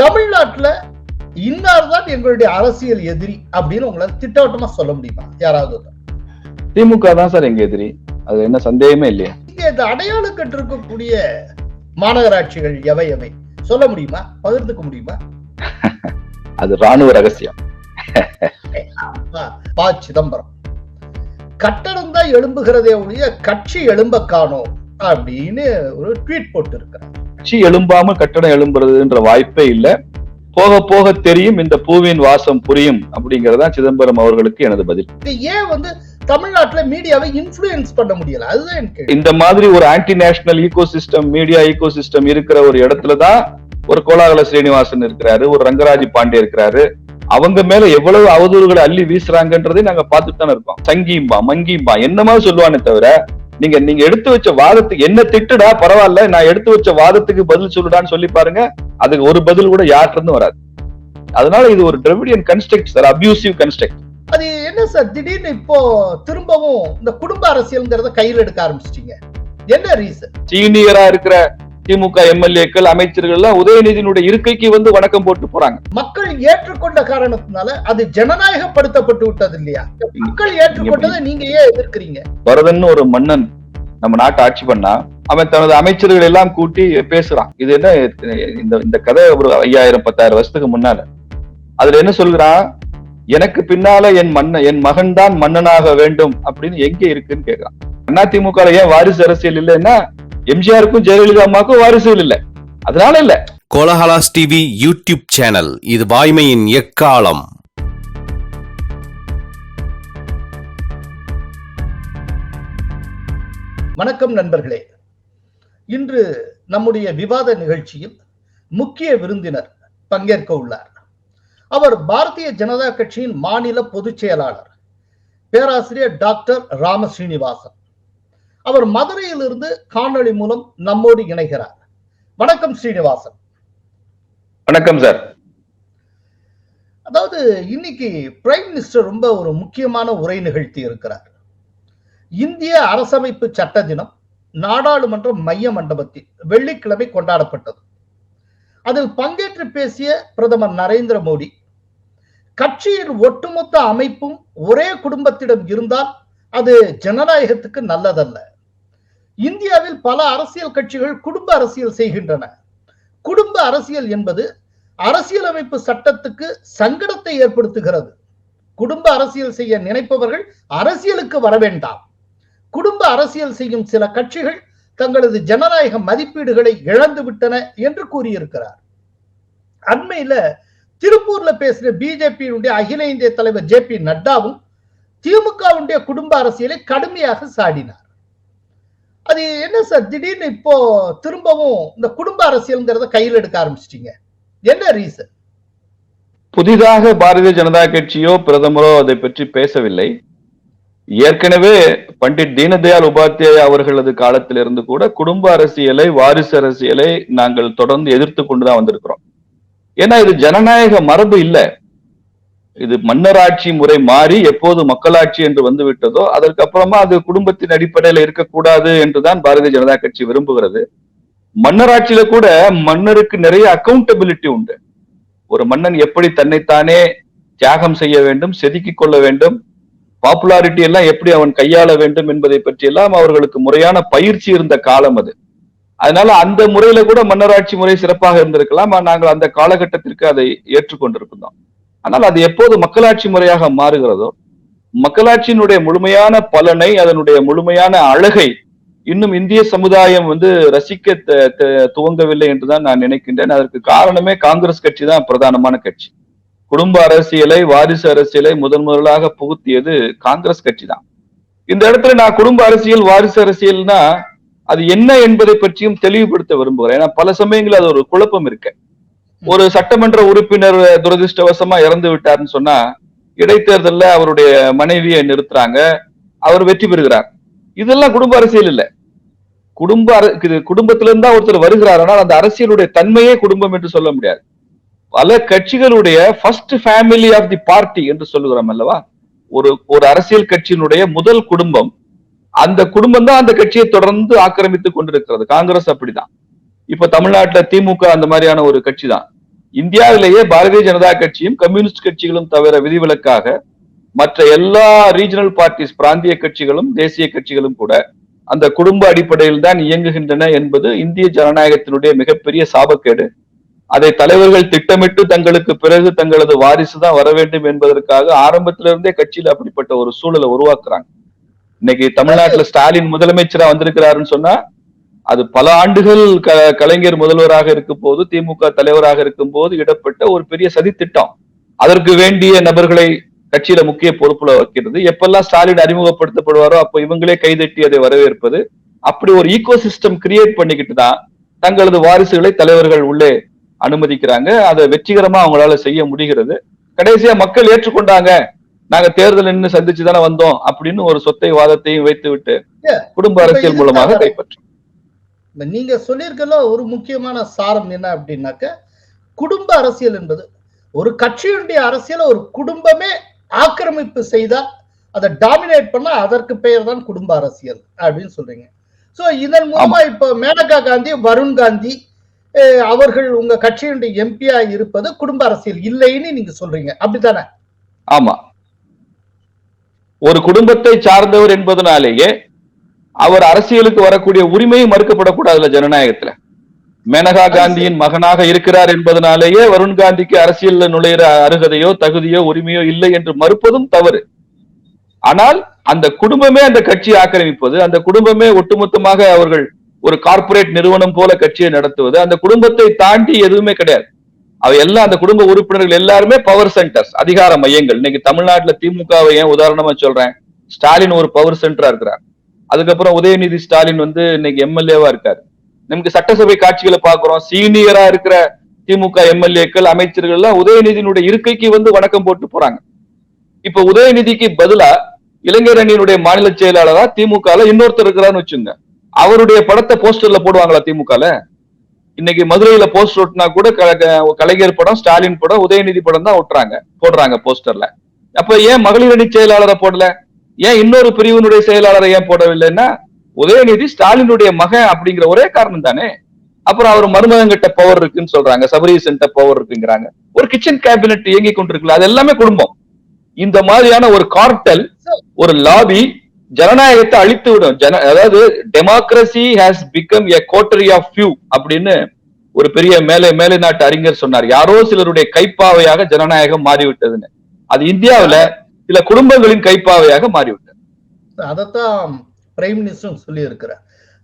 தமிழ்நாட்டுல இன்னார் தான் எங்களுடைய அரசியல் எதிரி அப்படின்னு உங்களால திட்டவட்டமா சொல்ல முடியுமா? யாராவது திமுக தான் சார் எங்க எதிரி, அது என்ன சந்தேகமே இல்லையா? இந்த அடையாளம் கட்டிருக்கக்கூடிய மாநகராட்சிகள் எவை எவை சொல்ல முடியுமா? பகிர்ந்துக்க முடியுமா? அது ராணுவ ரகசியம். ப. சிதம்பரம் கட்டடம் தான் எழும்புகிறதே ஒழிய கட்சி எழும்ப காணோம் அப்படின்னு ஒரு ட்வீட் போட்டு இருக்கிறார். கட்சி எழும்பாமல் கட்டடம் எழும்புறதுன்ற வாய்ப்பே இல்ல. போக போக தெரியும், இந்த பூவின் வாசம் புரியும் அப்படிங்கறதா சிதம்பரம் அவர்களுக்கு எனது பதில். ஏன் தமிழ்நாட்டுல மீடியாவை இன்ஃப்ளூயன்ஸ் பண்ண முடியல? அதுதான் இந்த மாதிரி ஒரு anti national ecosystem, media ecosystem இருக்கிற ஒரு இடத்துலதான் ஒரு கோலாகல ஸ்ரீனிவாசன் இருக்கிறாரு, ஒரு ரங்கராஜ் பாண்டே இருக்கிறாரு. அவங்க மேல எவ்வளவு அவதூறுகளை அள்ளி வீசுறாங்கன்றதை நாங்க பார்த்துட்டு தானே இருக்கோம். சங்கிம்பா மங்கிம்பா என்னமா சொல்லுவானே தவிர, நீங்க எடுத்து வச்ச வாதத்துக்கு என்ன திட்டுடா பரவாயில்ல, நான் எடுத்து வச்ச வாதத்துக்கு பதில் சொல்லுடான்னு சொல்லி பாருங்க, அதுக்கு ஒரு பதில் கூட யார்கிட்ட இருந்து வராது. அதனால இது ஒரு Dravidian construct sir, abusive construct. அது என்ன சார் திடீர்னு இப்போ திரும்பவும் இந்த குடும்ப அரசியல்ங்கிறத கையில் எடுக்க ஆரம்பிச்சிட்டீங்க? என்ன ரீசன்? சீனியரா இருக்கிற திமுக எம்எல்ஏக்கள் அமைச்சர்கள் எல்லாம் உதயநிதியினுடைய இருக்கைக்கு வந்து வணக்கம் போட்டு போறாங்க. மக்கள் ஏற்றுக்கொண்ட காரணத்தினால அது ஜனநாயகப்படுத்தப்பட்டு விட்டது இல்லையா? மக்கள் ஏற்றுக்கொண்டதை நீங்க ஏன் எதிர்க்கிறீங்க? வரதன்னு ஒரு மன்னன் நம்ம நாட்டை ஆட்சி பண்ணா அவன் தனது அமைச்சர்கள் எல்லாம் கூட்டி பேசுறான். இது என்ன இந்த கதை ஒரு 5000-10,000 வருஷத்துக்கு முன்னால. அதுல என்ன சொல்கிறான், எனக்கு பின்னால என் மகன் தான் மன்னனாக வேண்டும் அப்படின்னு எங்க இருக்குன்னு கேட்கிறான். அதிமுக ஏன் வாரிசு அரசியல் இல்லைன்னா, எம்ஜிஆருக்கும் ஜெயலலிதா அம்மாவுக்கும் வாரிசுகள் இல்ல, அதனால இல்ல. கோலஹலாஸ் டிவி யூடியூப் சேனல், இது வாய்மையின் எக்காலம். வணக்கம் நண்பர்களே. இன்று நம்முடைய விவாத நிகழ்ச்சியில் முக்கிய விருந்தினர் பங்கேற்க உள்ளார். அவர் பாரதிய ஜனதா கட்சியின் மாநில பொதுச் செயலாளர் பேராசிரியர் டாக்டர் ராம ஸ்ரீனிவாசன். அவர் மதுரையிலிருந்து காணொளி மூலம் நம்மோடு இணைகிறார். வணக்கம் ஸ்ரீனிவாசன். வணக்கம் சார். அதாவது இன்னைக்கு பிரைம் மினிஸ்டர் ரொம்ப ஒரு முக்கியமான உரை நிகழ்த்தி இருக்கிறார். இந்திய அரசமைப்பு சட்ட தினம் நாடாளுமன்ற மைய மண்டபத்தில் வெள்ளிக்கிழமை கொண்டாடப்பட்டது. அதில் பங்கேற்று பேசிய பிரதமர் நரேந்திர மோடி, கட்சியின் ஒட்டுமொத்த அமைப்பும் ஒரே குடும்பத்திடம் இருந்தால் அது ஜனநாயகத்துக்கு நல்லதல்ல. இந்தியாவில் பல அரசியல் கட்சிகள் குடும்ப அரசியல் செய்கின்றன. குடும்ப அரசியல் என்பது அரசியலமைப்பு சட்டத்துக்கு சங்கடத்தை ஏற்படுத்துகிறது. குடும்ப அரசியல் செய்ய நினைப்பவர்கள் அரசியலுக்கு வர வேண்டாம். குடும்ப அரசியல் செய்யும் சில கட்சிகள் தங்களது ஜனநாயக மதிப்பீடுகளை இழந்து விட்டன என்று கூறியிருக்கிறார். அண்மையில திருப்பூர்ல பேசின பிஜேபியினுடைய அகில இந்திய தலைவர் JP நட்டாவும் திமுகவுடைய குடும்ப அரசியலை கடுமையாக சாடினார். அது என்ன சார் திடீர்னு இப்போ திரும்பவும் இந்த குடும்ப அரசியல்ங்கிறத கையில் எடுக்க ஆரம்பிச்சிட்டீங்க? என்ன ரீசன்? புதிதாக பாரதிய ஜனதா கட்சியோ பிரதமரோ அதை பற்றி பேசவில்லை. ஏற்கனவே பண்டிட் தீனதயாள் உபாத்யாயா அவர்களது காலத்திலிருந்து கூட குடும்ப அரசியலை, வாரிசு அரசியலை நாங்கள் தொடர்ந்து எதிர்த்து கொண்டுதான் வந்திருக்கிறோம். ஏன்னா இது ஜனநாயக மரபு இல்ல. இது மன்னராட்சி முறை மாறி எப்போது மக்களாட்சி என்று வந்து விட்டதோ அதற்கு அப்புறமா அது குடும்பத்தின் அடிப்படையில இருக்கக்கூடாது என்றுதான் பாரதிய ஜனதா கட்சி விரும்புகிறது. மன்னராட்சியில கூட மன்னருக்கு நிறைய அக்கௌண்டபிலிட்டி உண்டு. ஒரு மன்னன் எப்படி தன்னைத்தானே தியாகம் செய்ய வேண்டும், செதுக்கிக் கொள்ள வேண்டும், பாப்புலாரிட்டி எல்லாம் எப்படி அவன் கையாள வேண்டும் என்பதை பற்றி எல்லாம் அவர்களுக்கு முறையான பயிற்சி இருந்த காலம் அது. அதனால அந்த முறையில கூட மன்னராட்சி முறை சிறப்பாக இருந்திருக்கலாம். நாங்கள் அந்த காலகட்டத்திற்கு அதை ஏற்றுக்கொண்டிருக்கிறோம். ஆனால் அது எப்போது மக்களாட்சி முறையாக மாறுகிறதோ, மக்களாட்சியினுடைய முழுமையான பலனை, அதனுடைய முழுமையான அழகை இன்னும் இந்திய சமுதாயம் ரசிக்க துவங்கவில்லை என்றுதான் நான் நினைக்கின்றேன். அதற்கு காரணமே காங்கிரஸ் கட்சி தான் பிரதானமான கட்சி. குடும்ப அரசியலை, வாரிசு அரசியலை முதலாக புகுத்தியது காங்கிரஸ் கட்சி தான். இந்த இடத்துல நான் குடும்ப அரசியல், வாரிசு அரசியல்னா அது என்ன என்பதை பற்றியும் தெளிவுபடுத்த விரும்புகிறேன். ஏன்னா பல சமயங்கள் அது ஒரு குழப்பம் இருக்கு. ஒரு சட்டமன்ற உறுப்பினர் துரதிருஷ்டவசமா இறந்து விட்டாருன்னு சொன்னா இடைத்தேர்தல்ல அவருடைய மனைவியை நிறுத்துறாங்க, அவர் வெற்றி பெறுகிறார். இதெல்லாம் குடும்ப அரசியல் இல்ல. குடும்பத்திலிருந்தா ஒருத்தர் வருகிறார், ஆனால் அந்த அரசியலுடைய தன்மையே குடும்பம் என்று சொல்ல முடியாது. பல கட்சிகளுடைய first family of the party என்று சொல்லுகிறோம் அல்லவா. ஒரு அரசியல் கட்சியினுடைய முதல் குடும்பம், அந்த குடும்பம் தான் அந்த கட்சியை தொடர்ந்து ஆக்கிரமித்துக் கொண்டிருக்கிறது. காங்கிரஸ் அப்படிதான். இப்ப தமிழ்நாட்டுல திமுக அந்த மாதிரியான ஒரு கட்சி தான். இந்தியாவிலேயே பாரதிய ஜனதா கட்சியும் கம்யூனிஸ்ட் கட்சிகளும் தவிர விதிவிலக்காக மற்ற எல்லா ரீஜனல் பார்ட்டிஸ், பிராந்திய கட்சிகளும் தேசிய கட்சிகளும் கூட அந்த குடும்ப அடிப்படையில் தான் இயங்குகின்றன என்பது இந்திய ஜனநாயகத்தினுடைய மிகப்பெரிய சாபக்கேடு. அதை தலைவர்கள் திட்டமிட்டு தங்களுக்கு பிறகு தங்களது வாரிசு தான் வர வேண்டும் என்பதற்காக ஆரம்பத்திலிருந்தே கட்சியில அப்படிப்பட்ட ஒரு சூழலை உருவாக்குறாங்க. இன்னைக்கு தமிழ்நாட்டுல ஸ்டாலின் முதலமைச்சரா வந்திருக்கிறாருன்னு சொன்னா அது பல ஆண்டுகள் கலைஞர் முதல்வராக இருக்கும் போது, திமுக தலைவராக இருக்கும் போது இடப்பட்ட ஒரு பெரிய சதித்திட்டம். அதற்கு வேண்டிய நபர்களை கட்சியில முக்கிய பொறுப்புல வைக்கிறது. எப்பெல்லாம் ஸ்டாலின் அறிமுகப்படுத்தப்படுவாரோ அப்ப இவங்களே கைதட்டி அதை வரவேற்பது. அப்படி ஒரு ஈகோ சிஸ்டம் கிரியேட் பண்ணிக்கிட்டு தான் தங்களது வாரிசுகளை தலைவர்கள் உள்ளே அனுமதிக்கிறாங்க. அதை வெற்றிகரமா அவங்களால செய்ய முடிகிறது. கடைசியா மக்கள் ஏற்றுக்கொண்டாங்க, நாங்க தேர்தல் நின்று சந்திச்சு தானே வந்தோம் அப்படின்னு ஒரு சொத்தை வாதத்தையும் வைத்து விட்டு குடும்ப அரசியல் மூலமாக கைப்பற்றும். நீங்க சொல்லியிருக்கல ஒரு முக்கியமான சாரம் என்ன அப்படின்னாக்க, குடும்ப அரசியல் என்பது ஒரு கட்சியுடைய அரசியல ஒரு குடும்பமே ஆக்கிரமிப்பு செய்தா, அதை டாமினேட் பண்ணா அதற்கு பெயர் தான் குடும்ப அரசியல் அப்படின்னு சொல்றீங்க. சோ இதன் மூலமா இப்ப மேனகா காந்தி, வருண் காந்தி அவர்கள் உங்க கட்சியுடைய எம்பியா இருப்பது குடும்ப அரசியல் இல்லைன்னு நீங்க சொல்றீங்க, அப்படித்தானே? ஆமா, ஒரு குடும்பத்தை சார்ந்தவர் என்பதனாலேயே அவர் அரசியலுக்கு வரக்கூடிய உரிமையை மறுக்கப்படக்கூடாதுல ஜனநாயகத்துல. மேனகா காந்தியின் மகனாக இருக்கிறார் என்பதனாலேயே வருண் காந்திக்கு அரசியல் நுழையிற அருகதையோ தகுதியோ உரிமையோ இல்லை என்று மறுப்பதும் தவறு. ஆனால் அந்த குடும்பமே அந்த கட்சியை ஆக்கிரமிப்பது, அந்த குடும்பமே ஒட்டுமொத்தமாக அவர்கள் ஒரு கார்ப்பரேட் நிறுவனம் போல கட்சியை நடத்துவது, அந்த குடும்பத்தை தாண்டி எதுவுமே கிடையாது. அவை எல்லாம் அந்த குடும்ப உறுப்பினர்கள் எல்லாருமே பவர் சென்டர்ஸ், அதிகார மையங்கள். இன்னைக்கு தமிழ்நாட்டுல திமுகவை ஏன் உதாரணமா சொல்றேன், ஸ்டாலின் ஒரு பவர் சென்டரா இருக்கிறார். அதுக்கப்புறம் உதயநிதி ஸ்டாலின் இன்னைக்கு எம்எல்ஏவா இருக்காரு. நமக்கு சட்டசபை காட்சிகளை பாக்குறோம், சீனியரா இருக்கிற திமுக எம்எல்ஏக்கள், அமைச்சர்கள் எல்லாம் உதயநிதியினுடைய இருக்கைக்கு வணக்கம் போட்டு போறாங்க. இப்ப உதயநிதிக்கு பதிலா இளைஞர் அணியினுடைய மாநில செயலாளரா திமுக இன்னொருத்தர் இருக்கிறான்னு வச்சுங்க, அவருடைய படத்தை போஸ்டர்ல போடுவாங்களா திமுக? இன்னைக்கு மதுரையில போஸ்டர் ஒட்டினா கூட கலைஞர் படம், ஸ்டாலின் படம், உதயநிதி படம் தான் போடுறாங்க போஸ்டர்ல. அப்ப ஏன் மகளிர் அணி செயலாளரை போடல? ஏன் இன்னொரு பிரிவினுடைய செயலாளரை ஏன் போடவில்லைன்னா, உதயநிதி ஸ்டாலினுடைய மகன் அப்படிங்கிற ஒரே காரணம் தானே. அப்புறம் அவர் மருமகங்கிட்ட பவர் இருக்குன்னு சொல்றாங்க, சபரீசன்ட்ட பவர் இருக்குங்கிறாங்க. ஒரு கிச்சன் கேபினெட் இயங்கி கொண்டிருக்கல, அது எல்லாமே குடும்பம். இந்த மாதிரியான ஒரு கார்டல், ஒரு லாபி ஜனநாயகத்தை அழித்து விடும். அதாவது democracy has become a coterie of few அப்படின்னு ஒரு பெரிய மேலை நாட்டு அறிஞர் சொன்னார். யாரோ சிலருடைய கைப்பாவையாக ஜனநாயகம் மாறிவிட்டதுன்னு. அது இந்தியாவில சில குடும்பங்களின் கைப்பாவையாக மாறிவிட்டது. அதத்தான் பிரைம் மினிஸ்டர் சொல்லி இருக்கிறார்.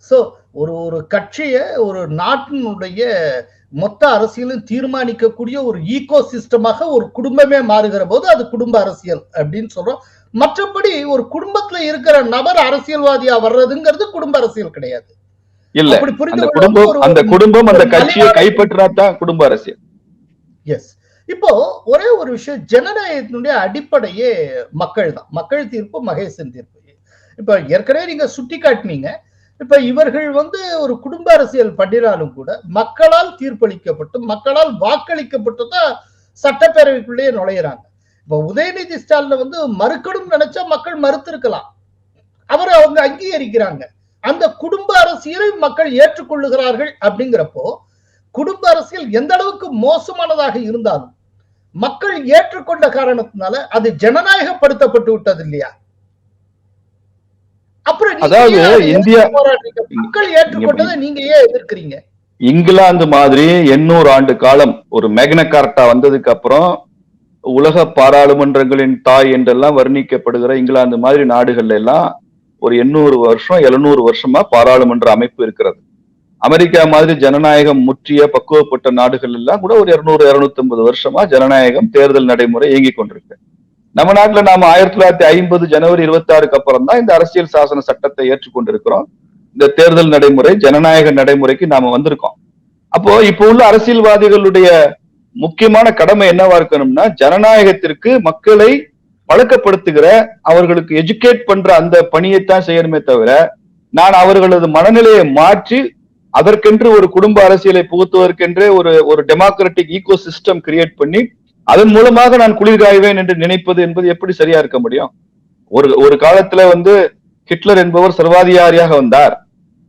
சோ ஒரு கட்சிய ஒரு நாட்டினுடைய மொத்த அரசியலும் தீர்மானிக்கக்கூடிய ஒரு ஈகோ சிஸ்டமாக ஒரு குடும்பமே மாறுகிற போது அது குடும்ப அரசியல் அப்படின்னு சொல்றோம். மற்றபடி ஒரு குடும்பத்துல இருக்கிற நபர் அரசியல்வாதியா வர்றதுங்கிறது குடும்ப அரசியல் கிடையாது. இல்ல, அந்த குடும்பம் அந்த கட்சியை கைப்பற்றாதான் குடும்ப அரசியல். எஸ். இப்போ ஒரே ஒரு விஷயம், ஜனநாயகத்தினுடைய அடிப்படையே மக்கள் தான். மக்கள் தீர்ப்பு, மகேசன் தீர்ப்பு. இப்ப ஏற்கனவே நீங்க சுட்டி காட்டினீங்க, இப்ப இவர்கள் ஒரு குடும்ப அரசியல் பண்ணினாலும் கூட மக்களால் தீர்ப்பளிக்கப்பட்டு மக்களால் வாக்களிக்கப்பட்டுதான் சட்டப்பேரவைக்குள்ளேயே நுழையிறாங்க. இப்ப உதயநிதி ஸ்டாலின் மறுக்கணும் நினைச்சா மக்கள் மறுத்திருக்கலாம், அவரை அவங்க அங்கீகரிக்கிறாங்க. அந்த குடும்ப அரசியலை மக்கள் ஏற்றுக்கொள்ளுகிறார்கள். அப்படிங்கிறப்போ குடும்ப அரசியல் எந்த அளவுக்கு மோசமானதாக இருந்தாலும் மக்கள் ஏற்றுக்கொண்ட காரணத்தினால அது ஜனநாயகப்படுத்தப்பட்டு விட்டது இல்லையா? அப்புறம் மக்கள் ஏற்றுக்கொண்டதை நீங்க ஏன் எதிர்க்கிறீங்க? இங்கிலாந்து மாதிரி 800 ஆண்டு காலம் ஒரு மேக்னா கார்ட்டா வந்ததுக்கு அப்புறம் உலக பாராளுமன்றங்களின் தாய் என்றெல்லாம் வர்ணிக்கப்படுகிற இங்கிலாந்து மாதிரி நாடுகள்ல எல்லாம் ஒரு 800 வருஷம் 700 வருஷமா பாராளுமன்ற அமைப்பு இருக்கிறது. அமெரிக்கா மாதிரி ஜனநாயகம் முற்றிய பக்குவப்பட்ட நாடுகள் எல்லாம் கூட ஒரு 200-250 வருஷமா ஜனநாயகம் தேர்தல் நடைமுறை இயங்கி கொண்டிருக்கு. நம்ம நாட்டுல நாம 1950 ஜனவரி 26க்கு அப்புறம் தான் இந்த அரசியல் சாசன சட்டத்தை ஏற்றுக்கொண்டிருக்கிறோம். இந்த தேர்தல் நடைமுறை ஜனநாயக நடைமுறைக்கு நாம வந்திருக்கோம். அப்போ இப்ப உள்ள அரசியல்வாதிகளுடைய முக்கியமான கடமை என்னவா இருக்கணும்னா, ஜனநாயகத்திற்கு மக்களை பழக்கப்படுத்துகிற, அவர்களுக்கு எஜுகேட் பண்ற அந்த பணியைத்தான் செய்யணுமே தவிர, நான் அவர்களது மனநிலையை மாற்றி அதற்கென்று ஒரு குடும்ப அரசியலை புகுத்துவதற்கென்றே ஒரு டெமோக்ராட்டிக் ஈகோ சிஸ்டம் கிரியேட் பண்ணி அதன் மூலமாக நான் குளிர்காய்வேன் என்று நினைப்பது என்பது எப்படி சரியா இருக்க முடியும்? ஒரு காலத்துல ஹிட்லர் என்பவர் சர்வாதிகாரியாக வந்தார்,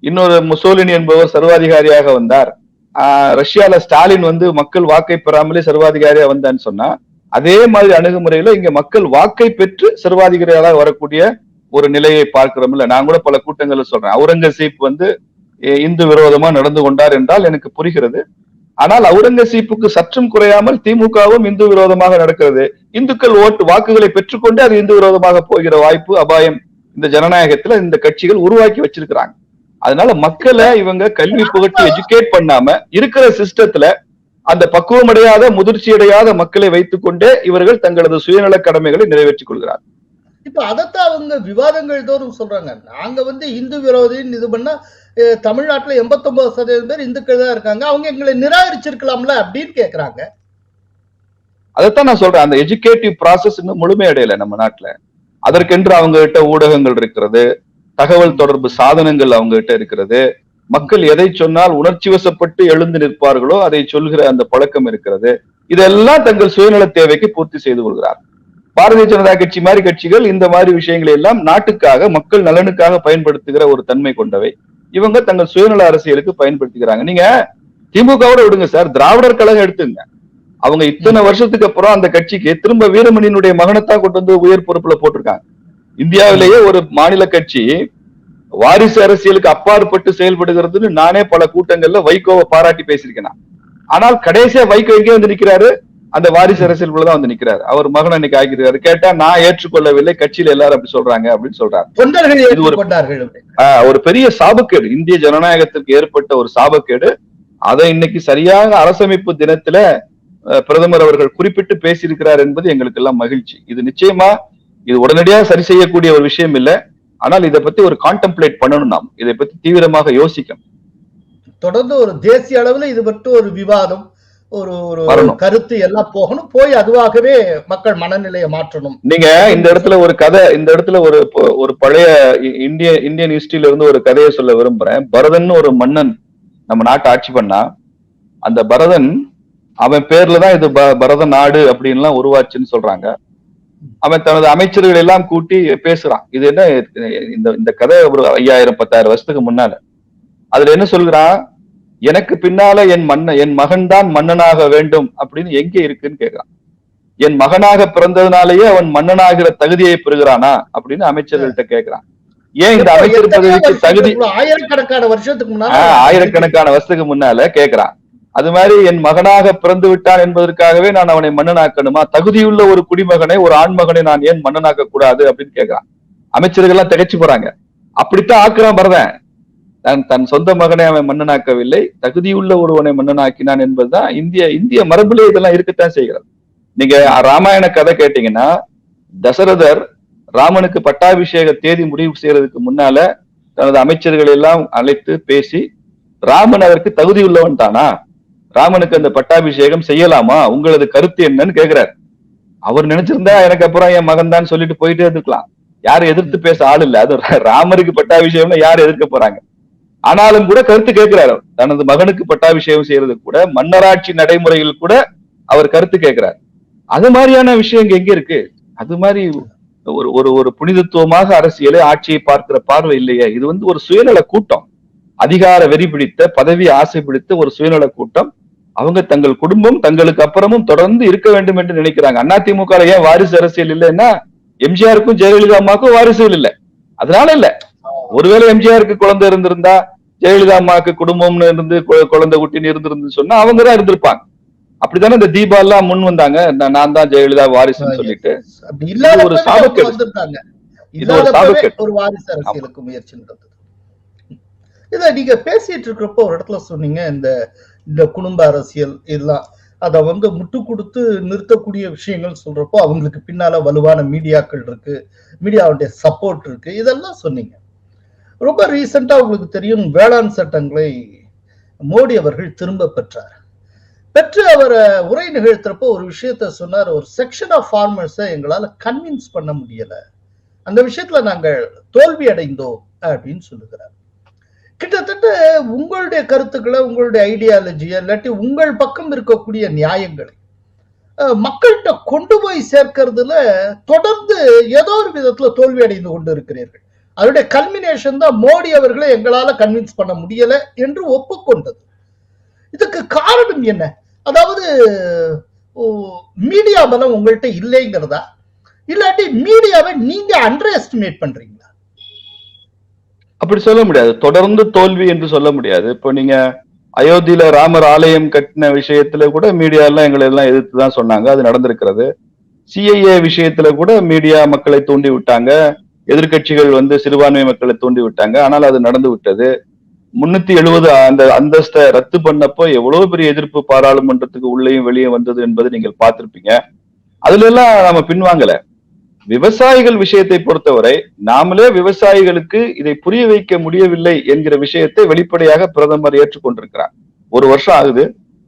இன்னொரு முசோலினி என்பவர் சர்வாதிகாரியாக வந்தார். ரஷ்யால ஸ்டாலின் வந்து மக்கள் வாக்கை பெறாமலே சர்வாதிகாரியா வந்தான்னு சொன்னா, அதே மாதிரி அணுகுமுறையில இங்க மக்கள் வாக்கை பெற்று சர்வாதிகாரியாக வரக்கூடிய ஒரு நிலையை பார்க்கிறோம்ல. நான் கூட பல கூட்டங்கள்ல சொல்றேன், அவுரங்கசீப் வந்து இந்து விரோதமா நடந்து கொண்டார் என்றால் எனக்கு புரிகிறது. ஆனால் அவுரங்கசீப்புக்கு சற்றும் குறையாமல் திமுகவும் இந்து விரோதமாக நடக்கிறது. இந்துக்கள் வாக்குகளை பெற்றுக்கொண்டு அது இந்து விரோதமாக போகிற வாய்ப்பு, அபாயம் இந்த ஜனநாயகத்துல இந்த கட்சிகள் உருவாக்கி வச்சிருக்கிறாங்க. அதனால மக்களை இவங்க கல்வி புகட்டி எஜுகேட் பண்ணாம இருக்கிற சிஸ்டத்துல அந்த பக்குவமடையாத முதிர்ச்சி அடையாத மக்களை வைத்துக் கொண்டே இவர்கள் தங்களது சுயநல கடமைகளை நிறைவேற்றிக் கொள்கிறார். இப்ப அதத்தான் அவங்க விவாதங்கள் தோறும் சொல்றாங்க. நாங்க வந்து இந்து விரோதின்னு இது பண்ணா தமிழ்நாட்டுல 89% பேர் இந்துக்கள் தான் இருக்காங்க, அவங்க எங்களை நிராகரிச்சிருக்கலாம்ல அப்படின்னு கேக்குறாங்க. அதைத்தான் நான் சொல்றேன், அந்த எஜுகேட்டிவ் ப்ராசஸ் இன்னும் முழுமையடையல நம்ம நாட்டுல. அதற்கென்று அவங்க கிட்ட ஊடகங்கள் இருக்கிறது, தகவல் தொடர்பு சாதனங்கள் அவங்க கிட்ட இருக்கிறது. மக்கள் எதை சொன்னால் உணர்ச்சி வசப்பட்டு எழுந்து நிற்பார்களோ அதை சொல்கிற அந்த பழக்கம் இருக்கிறது. இதெல்லாம் தங்கள் சுயநல தேவைக்கு பூர்த்தி செய்து கொள்கிறார். பாரதிய ஜனதா கட்சி மாதிரி கட்சிகள் இந்த மாதிரி விஷயங்களை எல்லாம் நாட்டுக்காக மக்கள் நலனுக்காக பயன்படுத்துகிற ஒரு தன்மை கொண்டவை. இவங்க தங்கள் சுயநல அரசியலுக்கு பயன்படுத்திக்கிறாங்க. நீங்க திமுகவோட விடுங்க சார், திராவிடர் கழகம் எடுத்துங்க. அவங்க இத்தனை வருஷத்துக்கு அப்புறம் அந்த கட்சிக்கு திரும்ப வீரமணியினுடைய மகனத்தான் கொண்டு வந்து உயர் பொறுப்புல போட்டிருக்காங்க. இந்தியாவிலேயே ஒரு மாநில கட்சி வாரிசு அரசியலுக்கு அப்பாற்பட்டு செயல்படுகிறதுன்னு நானே பல கூட்டங்கள்ல வைகோவை பாராட்டி பேசியிருக்கேன். ஆனால் கடைசியா வைகோ எங்கே வந்து நிக்கிறாரு? அந்த வாரிசு அரசியலுக்குள்ளதான் வந்து நிக்கிறாரு. அவர் மகன் அன்னைக்கு ஆகிருக்காரு. கேட்டா நான் ஏற்றுக்கொள்ளவில்லை, கட்சியில எல்லாரும் அப்படி சொல்றாங்க அப்படின்னு சொல்றாரு. ஒரு பெரிய சாபக்கேடு, இந்திய ஜனநாயகத்திற்கு ஏற்பட்ட ஒரு சாபக்கேடு. அதை இன்னைக்கு சரியாக அரசமைப்பு தினத்துல பிரதமர் அவர்கள் குறிப்பிட்டு பேசியிருக்கிறார் என்பது எங்களுக்கு எல்லாம் மகிழ்ச்சி. இது நிச்சயமா இது உடனடியாக சரி செய்யக்கூடிய ஒரு விஷயம் இல்லை. ஆனால் இதை பத்தி ஒரு கான்டெம்ப்ளேட் பண்ணணும், நாம் இதை பத்தி தீவிரமாக யோசிக்கணும். தொடர்ந்து ஒரு தேசிய அளவுல இது பற்றி ஒரு விவாதம், ஒரு கருத்து எல்லாம் போகணும், போய் அதுவாகவே மக்கள் மனநிலையை மாற்றணும். நீங்க இந்த இடத்துல ஒரு கதை, இந்த இடத்துல ஒரு பழைய இந்தியன் ஹிஸ்டரியில இருந்து ஒரு கதையை சொல்ல விரும்புறேன். பரதன் ஒரு மன்னன் நம்ம நாட்டை ஆட்சி பண்ணா. அந்த பரதன் அவன் பேர்லதான் இது பரத நாடு அப்படின்லாம் உருவாச்சுன்னு சொல்றாங்க. அவன் தனது அமைச்சர்கள் எல்லாம் கூட்டி பேசுறான். இது என்ன இந்த கதை ஒரு 5000-10,000 வருஷத்துக்கு முன்னால. அதுல என்ன சொல்கிறான், எனக்கு பின்னால என் மகன் தான் மன்னனாக வேண்டும் அப்படின்னு எங்க இருக்குன்னு கேக்குறான். என் மகனாக பிறந்ததுனாலேயே அவன் மன்னனாகிற தகுதியை பெறுகிறானா அப்படின்னு அமைச்சர்கள்ட்ட கேட்கிறான். ஏன் இந்த அமைச்சர் பதவிக்கு தகுதி ஆயிரக்கணக்கான வருஷத்துக்கு முன்னால கேட்கிறான். அது மாதிரி என் மகனாக பிறந்து விட்டான் என்பதற்காகவே நான் அவனை மன்னனாக்கணுமா? தகுதியுள்ள ஒரு குடிமகனை, ஒரு ஆண்மகனை நான் ஏன் மன்னனாக்க கூடாது அப்படின்னு கேட்கிறான். அமைச்சர்கள் எல்லாம் திகைச்சு போறாங்க. அப்படித்தான் ஆக்குறான் பரதன். தன் சொந்த மகனை அவன் மன்னனாக்கவில்லை, தகுதியுள்ள ஒருவனை மன்னனாக்கினான் என்பதுதான் இந்திய மரபிலே இதெல்லாம் இருக்கத்தான் செய்கிறது. நீங்க ராமாயண கதை கேட்டீங்கன்னா, தசரதர் ராமனுக்கு பட்டாபிஷேக தேதி முடிவு செய்யறதுக்கு முன்னால தனது அமைச்சர்கள் எல்லாம் அழைத்து பேசி, ராமன் அதற்கு தகுதி உள்ளவன் தானா, ராமனுக்கு அந்த பட்டாபிஷேகம் செய்யலாமா, உங்களது கருத்து என்னன்னு கேட்கிறார். அவர் நினைச்சிருந்தா எனக்கு அப்புறம் என் மகன் தான் சொல்லிட்டு போயிட்டே இருக்கலாம், யாரும் எதிர்த்து பேச ஆள் இல்ல. அது ராமருக்கு பட்டாபிஷேகம்னா யாரும் எதிர்க்க போறாங்க? ஆனாலும் கூட கருத்து கேட்கிறார். தனது மகனுக்கு பட்டாபிஷேகம் செய்யறது கூட, மன்னராட்சி நடைமுறையில் கூட அவர் கருத்து கேட்கிறார். அது மாதிரியான விஷயம் எங்க இருக்கு? அது மாதிரி ஒரு புனிதத்துவமாக அரசியலை, ஆட்சியை பார்க்கிற பார்வை இல்லையே. இது வந்து ஒரு சுயநல கூட்டம், அதிகார வெறி பிடித்த, பதவி ஆசை பிடித்த ஒரு சுயநல கூட்டம். அவங்க தங்கள் குடும்பம் தங்களுக்கு அப்புறமும் தொடர்ந்து இருக்க வேண்டும் என்று நினைக்கிறாங்க. அதிமுக ஏன் வாரிசு அரசியல் இல்லைன்னா, எம்ஜிஆருக்கும் ஜெயலலிதா அம்மாவுக்கும் வாரிசுகள் இல்லை, அதனால இல்ல. ஒருவேளை எம்ஜிஆருக்கு குழந்தை இருந்திருந்தா, ஜெயலலிதா அம்மாவுக்கு குடும்பம்னு இருந்து குழந்தை குட்டின்னு இருந்திருந்து சொன்னா அவங்கதான் இருந்திருப்பாங்க. அப்படித்தானே இந்த தீபா எல்லாம் முன் வந்தாங்க, நான் தான் ஜெயலலிதா வாரிசுன்னு சொல்லிட்டு. ஒரு சாபக்கேடு, இது ஒரு சாபக்கேடு. ஒரு வாரிசு அரசியலுக்கு முயற்சி நடந்தது. இத நீங்க பேசிட்டு இருக்கிறப்போ ஒரு இடத்துல சொன்னீங்க, இந்த குடும்ப அரசியல் எல்லாம் அத வந்து முட்டு கொடுத்து நிறுத்தக்கூடிய விஷயங்கள் சொல்றப்போ அவங்களுக்கு பின்னால வலுவான மீடியாக்கள் இருக்கு, மீடியாவுடைய சப்போர்ட் இருக்கு, இதெல்லாம் சொன்னீங்க. ரொம்ப ரீசெண்டா உங்களுக்கு தெரியும், வேளாண் சட்டங்களை மோடி அவர்கள் திரும்ப பெற்று அவர் உரை நிகழ்த்துறப்போ ஒரு விஷயத்த சொன்னார். ஒரு செக்ஷன் ஆஃப் ஃபார்மர்ஸை எங்களால கன்வின்ஸ் பண்ண முடியல, அந்த விஷயத்துல நாங்கள் தோல்வி அடைந்தோம் அப்படின்னு சொல்லுகிறார். கிட்டத்தட்ட உங்களுடைய கருத்துக்களை, உங்களுடைய ஐடியாலஜியை, இல்லாட்டி உங்கள் பக்கம் இருக்கக்கூடிய நியாயங்களை மக்கள்கிட்ட கொண்டு போய் சேர்க்கிறதுல தொடர்ந்து ஏதோ ஒரு விதத்துல தோல்வி அடைந்து கொண்டு இருக்கிறீர்கள். அதனுடைய கல்மினேஷன் தான் மோடி அவர்களை எங்களால கன்வின்ஸ் பண்ண முடியல என்று ஒப்புக்கொண்டது. இதுக்கு காரணம் என்ன? அதாவது மீடியா பலம் உங்கள்கிட்ட இல்லைங்கிறதா, இல்லாட்டி மீடியாவை நீங்க அண்டர் எஸ்டிமேட் பண்றீங்களா? அப்படி சொல்ல முடியாது. தொடர்ந்து தோல்வி என்று சொல்ல முடியாது. இப்போ நீங்க அயோத்தியில ராமர் ஆலயம் கட்டின விஷயத்துல கூட மீடியா எல்லாம் எங்களை எல்லாம் எதிர்த்து தான் சொன்னாங்க. அது நடந்திருக்கிறது. சிஐஏ விஷயத்துல கூட மீடியா மக்களை தூண்டி விட்டாங்க. எதிர்கட்சிகள் சிறுபான்மை மக்களை தூண்டி விட்டாங்க. ஆனால் அது நடந்து விட்டது. 370 அந்த அந்தஸ்தை ரத்து பண்ணப்போ எவ்வளவு பெரிய எதிர்ப்பு பாராளுமன்றத்துக்கு உள்ளேயும் வெளியே வந்தது என்பதை நீங்கள் பார்த்திருப்பீங்க. அதுல எல்லாம் நம்ம பின்வாங்கல. விவசாயிகள் விஷயத்தை பொறுத்தவரை நாமளே விவசாயிகளுக்கு இதை புரிய வைக்க முடியவில்லை என்கிற விஷயத்தை வெளிப்படையாக பிரதமர் ஏற்றுக்கொண்டிருக்கிறார். 1 வருஷம் ஆகுது.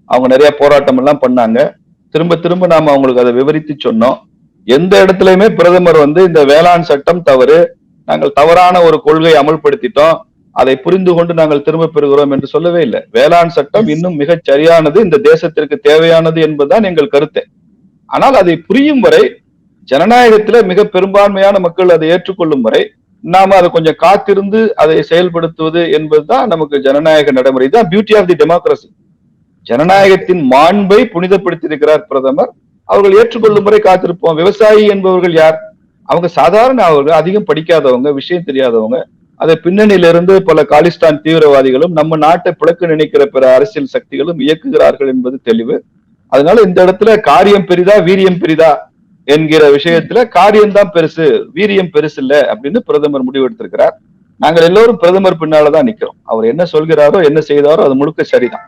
அவங்க நிறைய போராட்டம் எல்லாம் பண்ணாங்க. திரும்ப திரும்ப நாம அவங்களுக்கு அதை விவரித்து சொன்னோம். எந்த இடத்துலயுமே பிரதமர் இந்த வேளாண் சட்டம் தவறு, நாங்கள் தவறான ஒரு கொள்கையை அமல்படுத்திட்டோம், அதை புரிந்து கொண்டு நாங்கள் திரும்ப பெறுகிறோம் என்று சொல்லவே இல்லை. வேளாண் சட்டம் இன்னும் மிகச் சரியானது, இந்த தேசத்திற்கு தேவையானது என்பதுதான் எங்கள் கருத்து. ஆனால் அதை புரியும் வரை, ஜனநாயகத்துல மிக பெரும்பான்மையான மக்கள் அதை ஏற்றுக்கொள்ளும் வரை நாம அதை கொஞ்சம் காத்திருந்து அதை செயல்படுத்துவது என்பதுதான் நமக்கு ஜனநாயக நடைமுறை. தான் பியூட்டி ஆஃப் தி டெமோக்ரஸி. ஜனநாயகத்தின் மாண்பை புனிதப்படுத்தி இருக்கிறார் பிரதமர். அவர்கள் ஏற்றுக்கொள்ளும் வரை காத்திருப்போம். விவசாயி என்பவர்கள் யார்? அவங்க சாதாரண, அவர்கள் அதிகம் படிக்காதவங்க, விஷயம் தெரியாதவங்க. அதை பின்னணியிலிருந்து பல காலிஸ்தான் தீவிரவாதிகளும் நம்ம நாட்டை பிளக்க நினைக்கிற பிற அரசியல் சக்திகளும் இயக்குகிறார்கள் என்பது தெளிவு. அதனால இந்த இடத்துல காரியம் பெரிதா வீரியம் பெரிதா என்கிற விஷயத்துல காரியம்தான் பெருசு, வீரியம் பெருசு இல்ல அப்படின்னு பிரதமர் முடிவெடுத்திருக்கிறார். நாங்கள் எல்லோரும் பிரதமர் பின்னாலதான் நிக்கிறோம். அவர் என்ன சொல்கிறாரோ என்ன செய்தாரோ அது முழுக்க சரிதான்.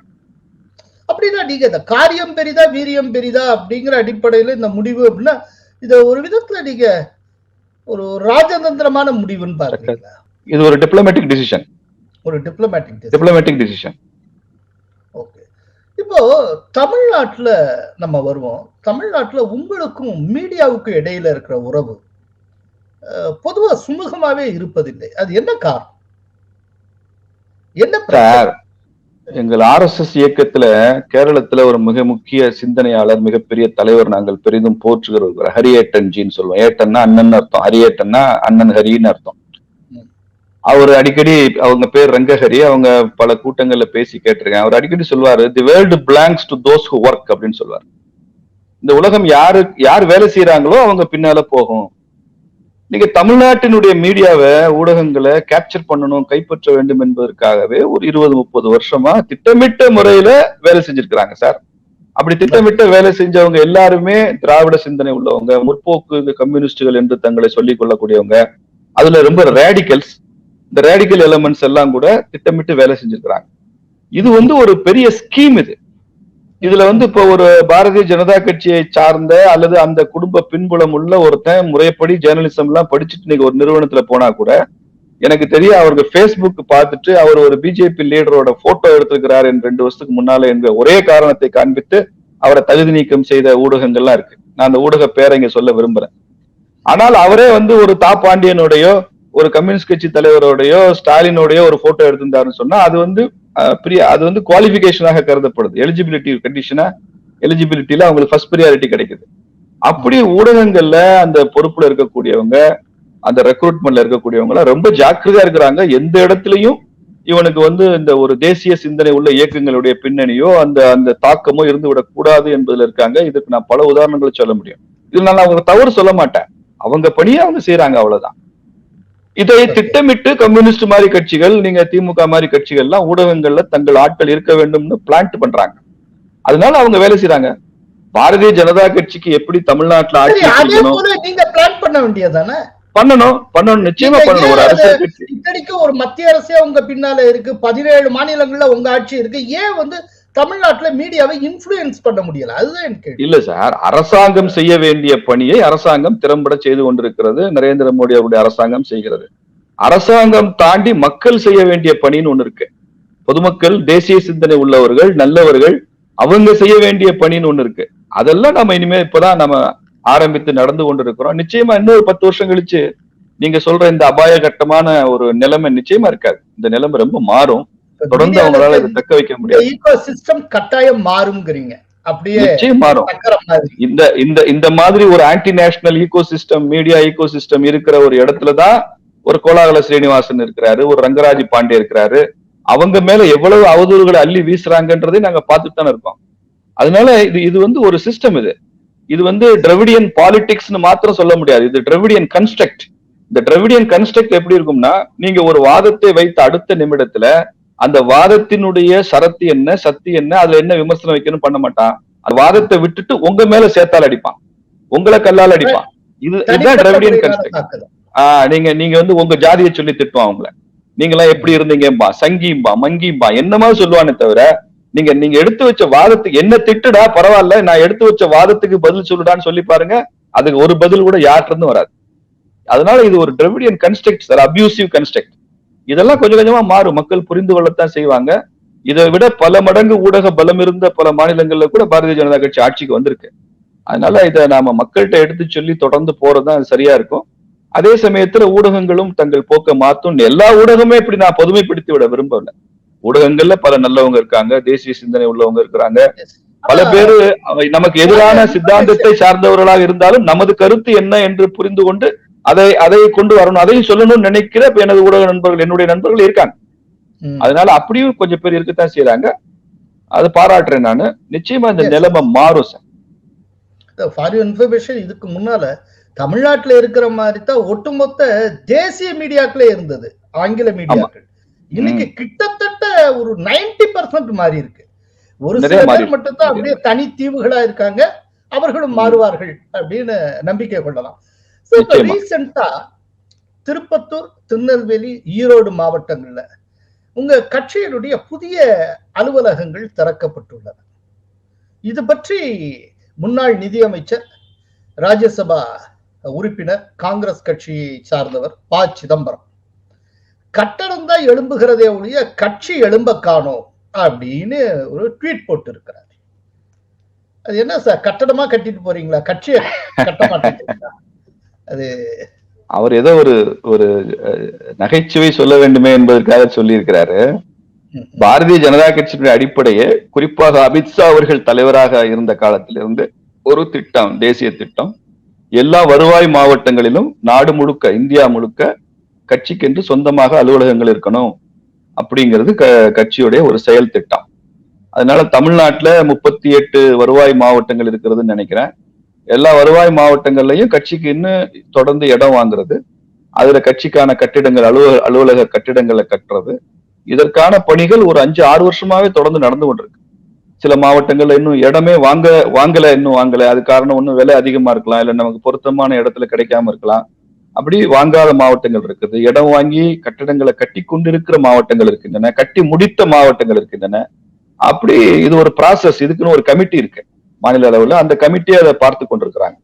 அப்படின்னா நீங்க இந்த காரியம் பெரிதா வீரியம் பெரிதா அப்படிங்கிற அடிப்படையில இந்த முடிவு அப்படின்னா இது ஒரு விதத்துல நீங்க ஒரு ராஜதந்திரமான முடிவுன்னு பாருங்க. இது ஒரு டிப்ளமேட்டிக் டிசிஷன். ஒரு டிப்ளமேட்டிக் டிசிஷன். ஓகே. இப்போ தமிழ்நாட்டுல நம்ம வருவோம். தமிழ்நாட்டுல உங்களுக்கும் மீடியாவுக்கும் இடையில இருக்கிற உறவு பொதுவா சுமூகமாவே இருப்பதில்லை. அது என்ன காரணம்? என்ன? எங்கள் RSS இயக்கத்துல கேரளத்துல ஒரு மிக முக்கிய சிந்தனையாளர், மிகப்பெரிய தலைவர், நாங்கள் பெரிதும் போற்றுகிறவர் ஹரியேட்டன் ஜின்னு சொல்லுவோம். ஏட்டன்னா அண்ணன் அர்த்தம், ஹரியேட்டன்னா அண்ணன் ஹரின்னு அர்த்தம். அவர் அடிக்கடி, அவங்க பேர் ரங்கஹரி, அவங்க பல கூட்டங்கள்ல பேசி கேட்டிருக்கேன். அவர் அடிக்கடி சொல்வாரு, the world belongs to those who work அப்படின்னு சொல்வார். இந்த உலகம் யார் வேலை செய்யறாங்களோ அவங்க பின்னால போகும். நீங்க தமிழ்நாட்டினுடைய மீடியாவை, ஊடகங்களை கேப்சர் பண்ணணும், கைப்பற்ற வேண்டும் என்பதற்காகவே ஒரு 20-30 வருஷமா திட்டமிட்ட முறையில வேலை செஞ்சிருக்கிறாங்க சார். அப்படி திட்டமிட்ட வேலை செஞ்சவங்க எல்லாருமே திராவிட சிந்தனை உள்ளவங்க, முற்போக்கு கம்யூனிஸ்டுகள் என்று தங்களை சொல்லிக் கொள்ளக்கூடியவங்க. அதுல ரொம்ப ரேடிக்கல்ஸ், இந்த ரேடிக்கல் எலமெண்ட்ஸ் எல்லாம் கூட திட்டமிட்டு வேலை செஞ்சிருக்கிறாங்க. இது ஒரு பெரிய ஸ்கீம். இதுல இப்போ ஒரு பாரதிய ஜனதா கட்சியை சார்ந்த அல்லது அந்த குடும்ப பின்புலம் உள்ள ஒருத்தன் முறைப்படி ஜேர்னலிசம் எல்லாம் படிச்சுட்டு இன்னைக்கு ஒரு நிறுவனத்துல போனா கூட எனக்கு தெரியும் அவருக்கு பேஸ்புக் பார்த்துட்டு அவர் ஒரு பிஜேபி லீடரோட போட்டோ எடுத்திருக்கிறார் என்று 2 வருஷத்துக்கு முன்னால என்ற ஒரே காரணத்தை காண்பித்து அவரை தகுதி நீக்கம் செய்த ஊடகங்கள்லாம் இருக்கு. நான் அந்த ஊடக பேரை இங்க சொல்ல விரும்புறேன். ஆனால் அவரே ஒரு தா பாண்டியனுடையோ ஒரு கம்யூனிஸ்ட் கட்சி தலைவரோடையோ ஸ்டாலினோடையோ ஒரு போட்டோ எடுத்திருந்தாருன்னு சொன்னா அது குவாலிபிகேஷனாக கருதப்படுது. எலிஜிபிலிட்டி கண்டிஷனா, எலிஜிபிலிட்டியில அவங்களுக்கு ஃபர்ஸ்ட் ப்ரியாரிட்டி கிடைக்குது. அப்படி ஊடகங்கள்ல அந்த பொறுப்புல இருக்கக்கூடியவங்க, அந்த ரெக்ரூட்மெண்ட்ல இருக்கக்கூடியவங்க ரொம்ப ஜாக்கிரதையா இருக்கிறாங்க. எந்த இடத்துலயும் இவனுக்கு இந்த ஒரு தேசிய சிந்தனை உள்ள இயக்கங்களுடைய பின்னணியோ அந்த தாக்கமோ இருந்து விடக்கூடாது என்பதுல இருக்காங்க. இதுக்கு நான் பல உதாரணங்களை சொல்ல முடியும். இதுல நான் அவங்க தவறு சொல்ல மாட்டேன். அவங்க பணியை அவங்க செய்யறாங்க, அவ்வளவுதான். இதை திட்டமிட்டு கம்யூனிஸ்ட் மாதிரி கட்சிகள், நீங்க திமுக மாதிரி கட்சிகள் எல்லாம் ஊடகங்கள்ல தங்கள் ஆட்கள் இருக்க வேண்டும்னு பிளான் பண்றாங்க. அதனால அவங்க வேலை செய்யறாங்க. பாரதிய ஜனதா கட்சிக்கு எப்படி தமிழ்நாட்டுல ஆட்சி நீங்க பிளான் பண்ண வேண்டியதானே? பண்ணணும், நிச்சயமா பண்ணணும். ஒரு அரசியல் கட்சி இத்தனைக்கு ஒரு மத்திய அரசே உங்க பின்னால இருக்கு, 17 மாநிலங்கள்ல உங்க ஆட்சி இருக்கு. ஏன் தமிழ்நாட்டுல மீடியாவை இன்ஃப்ளூயன்ஸ் பண்ண முடியல? அதுதான் எனக்கு இல்ல சார். அரசாங்கம் செய்ய வேண்டிய பணியை அரசாங்கம் திறம்பட செய்து கொண்டிருக்கிறது. நரேந்திர மோடி அவருடைய அரசாங்கம் செய்கிறது. அரசாங்கம் தாண்டி மக்கள் செய்ய வேண்டிய பணின்னு ஒண்ணு இருக்கு. பொதுமக்கள், தேசிய சிந்தனை உள்ளவர்கள், நல்லவர்கள், அவங்க செய்ய வேண்டிய பணின்னு ஒண்ணு இருக்கு. அதெல்லாம் நம்ம இனிமே இப்பதான் நம்ம ஆரம்பித்து நடந்து கொண்டிருக்கிறோம். நிச்சயமா இன்னொரு 10 வருஷம் கழிச்சு நீங்க சொல்ற இந்த அபாயகட்டமான ஒரு நிலைமை நிச்சயமா இருக்காது. இந்த நிலைமை ரொம்ப மாறும். தொடர்ந்து அவங்களால இதை தக்க வைக்க முடியாது. ஈகோசிஸ்டம் கட்டாயம் மாறும்ங்கறீங்க. அப்படியே நிச்சயம் மாறும். இந்த மாதிரி ஒரு anti national ecosystem, media ecosystem இருக்கிற ஒரு இடத்துலதான் ஒரு கோலாகல ஸ்ரீனிவாசன் இருக்கிறாரு, ஒரு ரங்கராஜ் பாண்டே இருக்கிறாரு. அவங்க மேல எவ்வளவு அவதூறுகளை அள்ளி வீசுறாங்கன்றதை நாங்க பார்த்துட்டு தானே இருக்கோம். அதனால இது வந்து ஒரு சிஸ்டம். இது வந்து டிராவிடியன் பாலிடிக்ஸ்னு மாத்திரம் சொல்ல முடியாது. இது டிராவிடியன் கன்ஸ்ட்ரக்ட். இந்த டிராவிடியன் கன்ஸ்ட்ரக்ட் எப்படி இருக்கும்னா, நீங்க ஒரு வாதத்தை வைத்த அடுத்த நிமிடத்துல அந்த வாதத்தினுடைய சரத்து என்ன, சக்தி என்ன, அதுல என்ன விமர்சனம் வைக்கணும் பண்ண மாட்டான். அந்த வாதத்தை விட்டுட்டு உங்க மேல சேத்தால் அடிப்பான், உங்களை கல்லால் அடிப்பான். இதுதான் டிராவிடியன் கன்ஸ்ட்ரக்ட். நீங்க வந்து உங்க ஜாதியை சொல்லி திட்டுவான் அவங்கள. நீங்க எல்லாம் எப்படி இருந்தீங்கம்பா, சங்கிம்பா, மங்கிம்பா, என்னமா சொல்லுவானே தவிர நீங்க எடுத்து வச்ச வாதத்துக்கு என்ன திட்டுடா பரவாயில்ல, நான் எடுத்து வச்ச வாதத்துக்கு பதில் சொல்லுடான்னு சொல்லி பாருங்க, அதுக்கு ஒரு பதில் கூட யார்கிட்ட இருந்து வராது. அதனால இது ஒரு Dravidian construct sir, abusive construct. இதெல்லாம் கொஞ்சம் கொஞ்சமா மாறும், மக்கள் புரிந்து கொள்ளத்தான் செய்வாங்க. இதை விட பல மடங்கு ஊடக பலம் இருந்த பல மாநிலங்கள்ல கூட பாரதிய ஜனதா கட்சி ஆட்சிக்கு வந்திருக்கு. அதனால இதை நாம மக்கள்கிட்ட எடுத்து சொல்லி தொடர்ந்து போறதுதான் சரியா இருக்கும். அதே சமயத்துல ஊடகங்களும் தங்கள் போக்க மாத்தும். எல்லா ஊடகமே இப்படி நான் பொதுமைப்படுத்தி விட விரும்பல. ஊடகங்கள்ல பல நல்லவங்க இருக்காங்க, தேசிய சிந்தனை உள்ளவங்க இருக்கிறாங்க. பல பேரு நமக்கு எதிரான சித்தாந்தத்தை சார்ந்தவர்களாக இருந்தாலும் நமது கருத்து என்ன என்று புரிந்து கொண்டு அதை கொண்டு வரணும், அதையும் சொல்லணும்னு நினைக்கிற எனது ஊடக நண்பர்கள், என்னுடைய நண்பர்கள் இருக்காங்க. அதனால அப்படியும் கொஞ்சம் பேர் இருக்கத்தான் செய்யறாங்க. அதை பாராட்டுறேன் நானு. நிச்சயமா இந்த நிலைமை மாறும் சார். ஃபார் யூ இன்ஃபர்மேஷன், இதுக்கு முன்னால தமிழ்நாட்டுல இருக்கிற மாதிரி தான் ஒட்டுமொத்த தேசிய மீடியாக்களே இருந்தது, ஆங்கில மீடியாக்கள். இன்னைக்கு கிட்டத்தட்ட ஒரு 90% மாறி இருக்கு. ஒரு சில பேர் மட்டும் தான் அப்படியே தனித்தீவுகளா இருக்காங்க. அவர்களும் மாறுவார்கள் அப்படின்னு நம்பிக்கை கொள்ளலாம். ரீசெண்டா திருப்பத்தூர், திருநெல்வேலி, ஈரோடு மாவட்டங்கள்ல உங்க கட்சியினுடைய புதிய அலுவலகங்கள் திறக்கப்பட்டுள்ளன. இது பற்றி முன்னாள் நிதியமைச்சர், ராஜ்யசபா உறுப்பினர், காங்கிரஸ் கட்சியை சார்ந்தவர் ப. சிதம்பரம், கட்டடம் தான் எழும்புகிறதே ஒழிய கட்சி எழும்ப காணோம் அப்படின்னு ஒரு ட்வீட் போட்டு இருக்கிறார். அது என்ன சார், கட்டடமா கட்டிட்டு போறீங்களா, கட்சியை கட்ட மாட்டேங்கிறீங்களா? அது அவர் ஏதோ ஒரு நகைச்சுவை சொல்ல வேண்டுமே என்பதற்காக சொல்லி இருக்கிறாரு. பாரதிய ஜனதா கட்சியினுடைய அடிப்படையே, குறிப்பாக அமித்ஷா அவர்கள் தலைவராக இருந்த காலத்திலிருந்து ஒரு திட்டம், தேசிய திட்டம், எல்லா வருவாய் மாவட்டங்களிலும் நாடு முழுக்க, இந்தியா முழுக்க கட்சிக்கென்று சொந்தமாக அலுவலகங்கள் இருக்கணும் அப்படிங்கிறது கட்சியுடைய ஒரு செயல் திட்டம். அதனால தமிழ்நாட்டுல 38 வருவாய் மாவட்டங்கள் இருக்கிறதுன்னு நினைக்கிறேன். எல்லா வருவாய் மாவட்டங்கள்லயும் கட்சிக்கு இன்னும் தொடர்ந்து இடம் வாங்குறது, அதுல கட்சிக்கான கட்டிடங்கள், அலுவலக கட்டிடங்களை கட்டுறது, இதற்கான பணிகள் ஒரு 5-6 வருஷமாவே தொடர்ந்து நடந்து கொண்டிருக்கு. சில மாவட்டங்கள்ல இன்னும் இடமே வாங்கல. அது காரணம் ஒன்னும் விலை அதிகமா இருக்கலாம், இல்ல நமக்கு பொருத்தமான இடத்துல கிடைக்காம இருக்கலாம். அப்படி வாங்காத மாவட்டங்கள் இருக்குது. இடம் வாங்கி கட்டிடங்களை கட்டி கொண்டிருக்கிற மாவட்டங்கள் இருக்கின்றன, கட்டி முடித்த மாவட்டங்கள் இருக்கின்றன. அப்படி இது ஒரு ப்ராசஸ். இதுக்குன்னு ஒரு கமிட்டி இருக்கு மாநில அளவுல. அந்த கமிட்டியை அதை பார்த்து கொண்டிருக்கிறாங்க.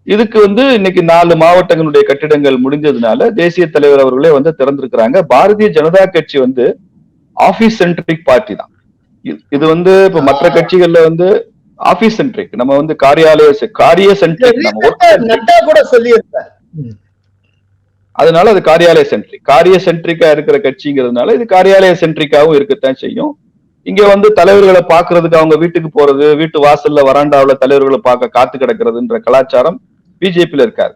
இதுக்கு இன்னைக்கு 4 மாவட்டங்களுடைய கட்டிடங்கள் முடிஞ்சதுனால தேசிய தலைவர் அவர்களே திறந்திருக்கிறாங்க. பாரதிய ஜனதா கட்சி ஆபீஸ் சென்ட்ரிக் பார்ட்டி தான். இது இப்ப மற்ற கட்சிகள்ல ஆபீஸ் சென்ட்ரிக், நம்ம காரிய சென்ட்ரிக், கூட சொல்லியிருக்காரு. அதனால அது காரியாலய சென்ட்ரிக், காரிய சென்ட்ரிக்கா இருக்கிற கட்சிங்கிறதுனால இது காரியாலய சென்ட்ரிக்காவும் இருக்கத்தான் செய்யும். இங்க தலைவர்களை பாக்குறதுக்கு அவங்க வீட்டுக்கு போறது, வீட்டு வாசல்ல வராண்டாவில தலைவர்களை பார்க்க காத்து கிடக்கிறதுன்ற கலாச்சாரம் பிஜேபியில இருக்காது.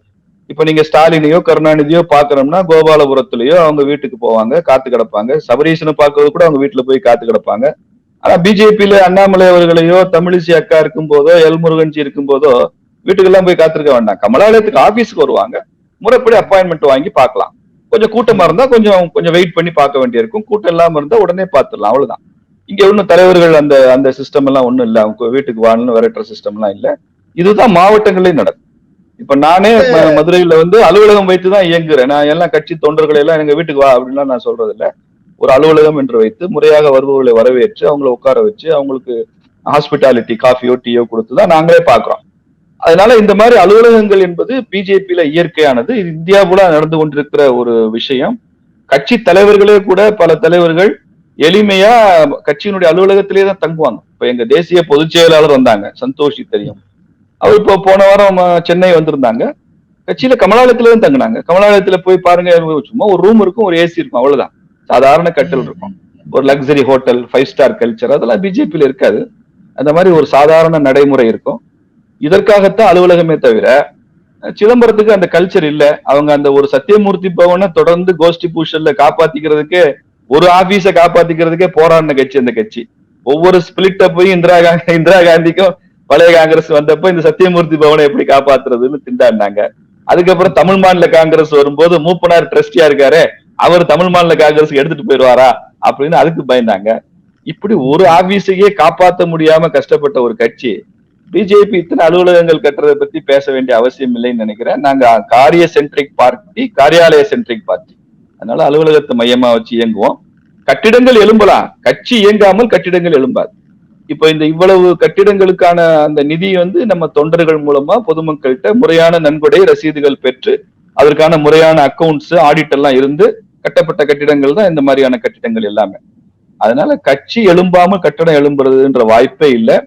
இப்ப நீங்க ஸ்டாலினையோ கருணாநிதியோ பாக்குறோம்னா கோபாலபுரத்திலயோ அவங்க வீட்டுக்கு போவாங்க, காத்து கிடப்பாங்க. சபரீசனை பாக்குறது கூட அவங்க வீட்டுல போய் காத்து கிடப்பாங்க. ஆனா பிஜேபியில அண்ணாமலை அவர்களையோ, தமிழிசை அக்கா இருக்கும் போதோ, எல் முருகன்ஜி இருக்கும் போதோ வீட்டுக்கெல்லாம் போய் காத்திருக்க வேண்டாம். கமலாலயத்துக்கு ஆபீஸ்க்கு வருவாங்க, முறைப்படி அப்பாயின்மெண்ட் வாங்கி பார்க்கலாம். கொஞ்சம் கூட்டமா இருந்தா கொஞ்சம் வெயிட் பண்ணி பார்க்க வேண்டியிருக்கும். கூட்டம் இல்லாம இருந்தா உடனே பார்த்துடலாம், அவ்வளவுதான். இங்க ஒன்னும் தலைவர்கள் அந்த சிஸ்டம் எல்லாம் ஒண்ணும் இல்ல, அவங்க வீட்டுக்கு வாழணும் விரட்டுற சிஸ்டம் எல்லாம் இல்ல. இதுதான் மாவட்டங்களையும் நடக்கும். இப்ப நானே மதுரையில அலுவலகம் வைத்துதான் இயங்குறேன். நான் எல்லாம் கட்சி தொண்டர்களை எல்லாம் எங்க வீட்டுக்கு வா அப்படின்னா நான் சொல்றது இல்ல. ஒரு அலுவலகம் என்று வைத்து முறையாக வருபவர்களை வரவேற்று அவங்களை உட்கார வச்சு அவங்களுக்கு ஹாஸ்பிட்டாலிட்டி, காஃபியோ டீயோ கொடுத்துதான் நாங்களே பாக்குறோம். அதனால இந்த மாதிரி அலுவலகங்கள் என்பது பிஜேபியில இயற்கையானது. இது இந்தியா கூட நடந்து கொண்டிருக்கிற ஒரு விஷயம். கட்சி தலைவர்களே கூட, பல தலைவர்கள் எளிமையா கட்சியினுடைய அலுவலகத்திலேயே தான் தங்குவாங்க. இப்ப எங்க தேசிய பொதுச் செயலாளர் வந்தாங்க, சந்தோஷி தெரியும். அவர் இப்போ போன வாரம் சென்னை வந்திருந்தாங்க. கட்சியில கமலாலயத்துல தான் தங்கினாங்க. கமலாலயத்துல போய் பாருங்க, சும்மா ஒரு ரூம் இருக்கும், ஒரு ஏசி இருக்கும், அவ்வளவுதான். சாதாரண கட்டல் இருக்கும். ஒரு லக்ஸரி ஹோட்டல், 5 ஸ்டார் கல்ச்சர் அதெல்லாம் பிஜேபியில இருக்காது. அந்த மாதிரி ஒரு சாதாரண நடைமுறை இருக்கும். இதற்காகத்தான் அலுவலகமே தவிர சிதம்பரத்துக்கு அந்த கல்ச்சர் இல்ல. அவங்க அந்த ஒரு சத்தியமூர்த்தி பவனை தொடர்ந்து கோஷ்டி பூஷல்ல காப்பாத்திக்கிறதுக்கு ஒரு ஆபீஸ காப்பாத்திக்கிறதுக்கே போராடின கட்சி அந்த கட்சி. ஒவ்வொரு ஸ்பிளிட்ட போய் இந்திரா காந்திக்கும் பழைய காங்கிரஸ் வந்தப்ப இந்த சத்தியமூர்த்தி பவனை எப்படி காப்பாத்துறதுன்னு திண்டாடினாங்க. அதுக்கப்புறம் தமிழ் மாநில காங்கிரஸ் வரும்போது மூப்பனார் ட்ரஸ்டியா இருக்காரு, அவர் தமிழ் மாநில காங்கிரஸ் எடுத்துட்டு போயிடுவாரா அப்படின்னு அதுக்கு பயந்தாங்க. இப்படி ஒரு ஆபீஸையே காப்பாற்ற முடியாம கஷ்டப்பட்ட ஒரு கட்சி பிஜேபி இத்தனை அலுவலகங்கள் கட்டுறதை பத்தி பேச வேண்டிய அவசியம் இல்லைன்னு நினைக்கிறேன். நாங்க காரிய சென்ட்ரிக் பார்ட்டி, காரியாலய சென்ட்ரிக் பார்ட்டி. அதனால அலுவலகத்தை மையமா வச்சு இயங்குவோம். கட்டிடங்கள் எழும்பலாம், கட்சி இயங்காமல் கட்டிடங்கள் எழும்பாது. இப்ப இந்த இவ்வளவு கட்டிடங்களுக்கான அந்த நிதி நம்ம தொண்டர்கள் மூலமா பொதுமக்கள்கிட்ட முறையான நன்கொடை ரசீதுகள் பெற்று அதற்கான முறையான அக்கவுண்ட்ஸ் ஆடிட் எல்லாம் இருந்து கட்டப்பட்ட கட்டிடங்கள் தான் இந்த மாதிரியான கட்டிடங்கள் எல்லாமே. அதனால கட்சி எழும்பாமல் கட்டடம் எழும்புறதுன்ற வாய்ப்பே இல்லை.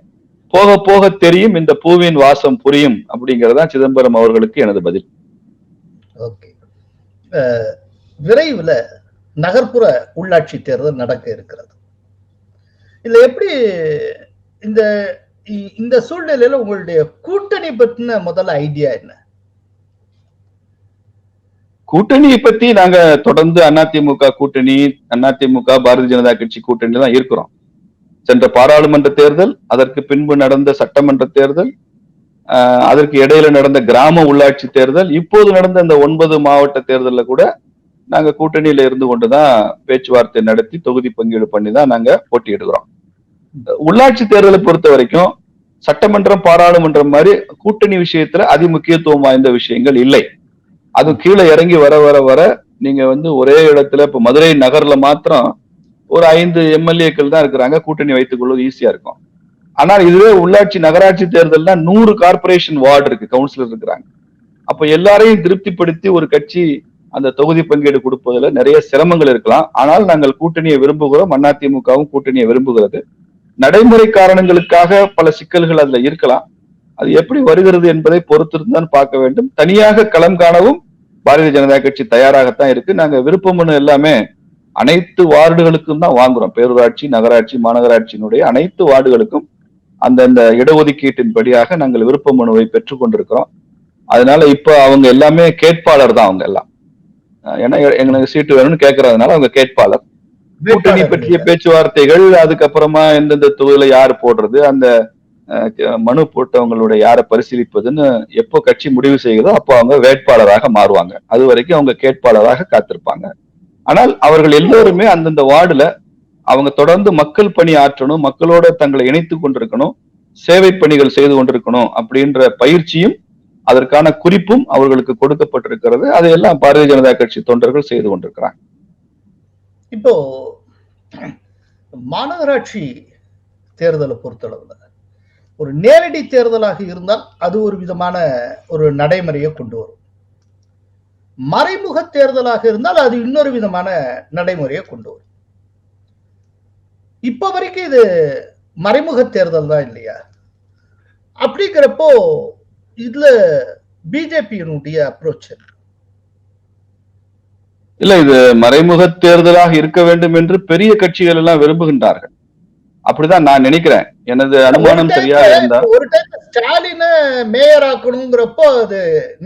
போக போக தெரியும், இந்த பூவின் வாசம் புரியும் அப்படிங்கறதா சிதம்பரம் அவர்களுக்கு எனது பதில். ஓகே, விரைவில் நகர்ப்புற உள்ளாட்சி தேர்தல் நடக்க இருக்கிறது. இதுல எப்படி இந்த சூழ்நிலையில உங்களுடைய கூட்டணி பற்றின முதல்ல ஐடியா என்ன? கூட்டணியை பத்தி நாங்க தொடர்ந்து அதிமுக கூட்டணி, அதிமுக பாரதிய ஜனதா கட்சி கூட்டணி தான் இருக்கிறோம். சென்ற பாராளுமன்ற தேர்தல், அதற்கு பின்பு நடந்த சட்டமன்ற தேர்தல், அதற்கு இடையில நடந்த கிராம உள்ளாட்சி தேர்தல், இப்போது நடந்த இந்த 9 மாவட்ட தேர்தலில் கூட நாங்க கூட்டணியில இருந்து கொண்டுதான் பேச்சுவார்த்தை நடத்தி தொகுதி பங்கீடு பண்ணி தான் நாங்க போட்டியிடுகிறோம். உள்ளாட்சி தேர்தலை பொறுத்த வரைக்கும் சட்டமன்றம் பாராளுமன்றம் மாதிரி கூட்டணி விஷயத்துல அதிமுக்கியத்துவம் வாய்ந்த விஷயங்கள் இல்லை. அது கீழே இறங்கி வர வர வர நீங்க ஒரே இடத்துல இப்ப மதுரை நகர்ல மாத்திரம் ஒரு 5 எம்எல்ஏக்கள் தான் இருக்கிறாங்க, கூட்டணி வைத்துக் கொள்வது ஈஸியா இருக்கும். ஆனால் இதுவே உள்ளாட்சி நகராட்சி தேர்தல்னா 100 கார்பரேஷன் வார்டு இருக்கு, கவுன்சிலர் இருக்கிறாங்க. அப்ப எல்லாரையும் திருப்திப்படுத்தி ஒரு கட்சி அந்த தொகுதி பங்கீடு கொடுப்பதுல நிறைய சிரமங்கள் இருக்கலாம். ஆனால் நாங்கள் கூட்டணியை விரும்புகிறோம், அதிமுகவும் கூட்டணியை விரும்புகிறது. நடைமுறை காரணங்களுக்காக பல சிக்கல்கள் அதுல இருக்கலாம். அது எப்படி வருகிறது என்பதை பொறுத்திருந்தான் பார்க்க வேண்டும். தனியாக களம் காணவும் பாரதிய ஜனதா கட்சி தயாராகத்தான் இருக்கு. நாங்க விருப்ப மனு எல்லாமே அனைத்து வார்டுகளுக்கும் தான் வாங்குறோம். பேரூராட்சி, நகராட்சி, மாநகராட்சியினுடைய அனைத்து வார்டுகளுக்கும் அந்தந்த இடஒதுக்கீட்டின் படியாக நாங்கள் விருப்ப மனுவை பெற்றுக் கொண்டிருக்கிறோம். அதனால இப்ப அவங்க எல்லாமே கேட்பாளர் தான். அவங்க எல்லாம் ஏன்னா எங்களுக்கு சீட்டு வேணும்னு கேட்கறதுனால அவங்க கேட்பாளர். கூட்டணி பற்றிய பேச்சுவார்த்தைகள், அதுக்கப்புறமா எந்தெந்த தொகுதியில யாரு போடுறது, அந்த மனு போட்டவங்களுடைய யாரை பரிசீலிப்பதுன்னு எப்போ கட்சி முடிவு செய்கிறதோ அப்போ அவங்க வேட்பாளராக மாறுவாங்க. அது வரைக்கும் அவங்க கேட்பாளராக காத்திருப்பாங்க. ஆனால் அவர்கள் எல்லோருமே அந்தந்த வார்டுல அவங்க தொடர்ந்து மக்கள் பணி ஆற்றணும், மக்களோட தங்களை இணைத்துக் கொண்டிருக்கணும், சேவை பணிகள் செய்து கொண்டிருக்கணும் அப்படின்ற பயிற்சியும் அதற்கான குறிப்பும் அவர்களுக்கு கொடுக்கப்பட்டிருக்கிறது. அதையெல்லாம் பாரதிய ஜனதா கட்சி தொண்டர்கள் செய்து கொண்டிருக்கிறாங்க. இப்போ மாநகராட்சி தேர்தலை பொறுத்தளவுல ஒரு நேரடி தேர்தலாக இருந்தால் அது ஒரு விதமான ஒரு நடைமுறையை கொண்டு வரும். மறைமுக தேர்தலாக இருந்தால் அது இன்னொரு விதமான நடைமுறையை கொண்டு வரும். இப்ப வரைக்கும் இது மறைமுக தேர்தல் தான் இல்லையா? அப்படிங்கிறப்போ இதுல பிஜேபியினுடைய அப்ரோச் இல்ல, இது மறைமுக தேர்தலாக இருக்க வேண்டும் என்று பெரிய கட்சிகள் எல்லாம் விரும்புகின்றார்கள். அப்படிதான் நான் நினைக்கிறேன். எனது அனுமானம் சரியா இருந்தா ஒரு டைம் ஸ்டாலின மேயர் ஆக்கணுங்கிறப்போ அது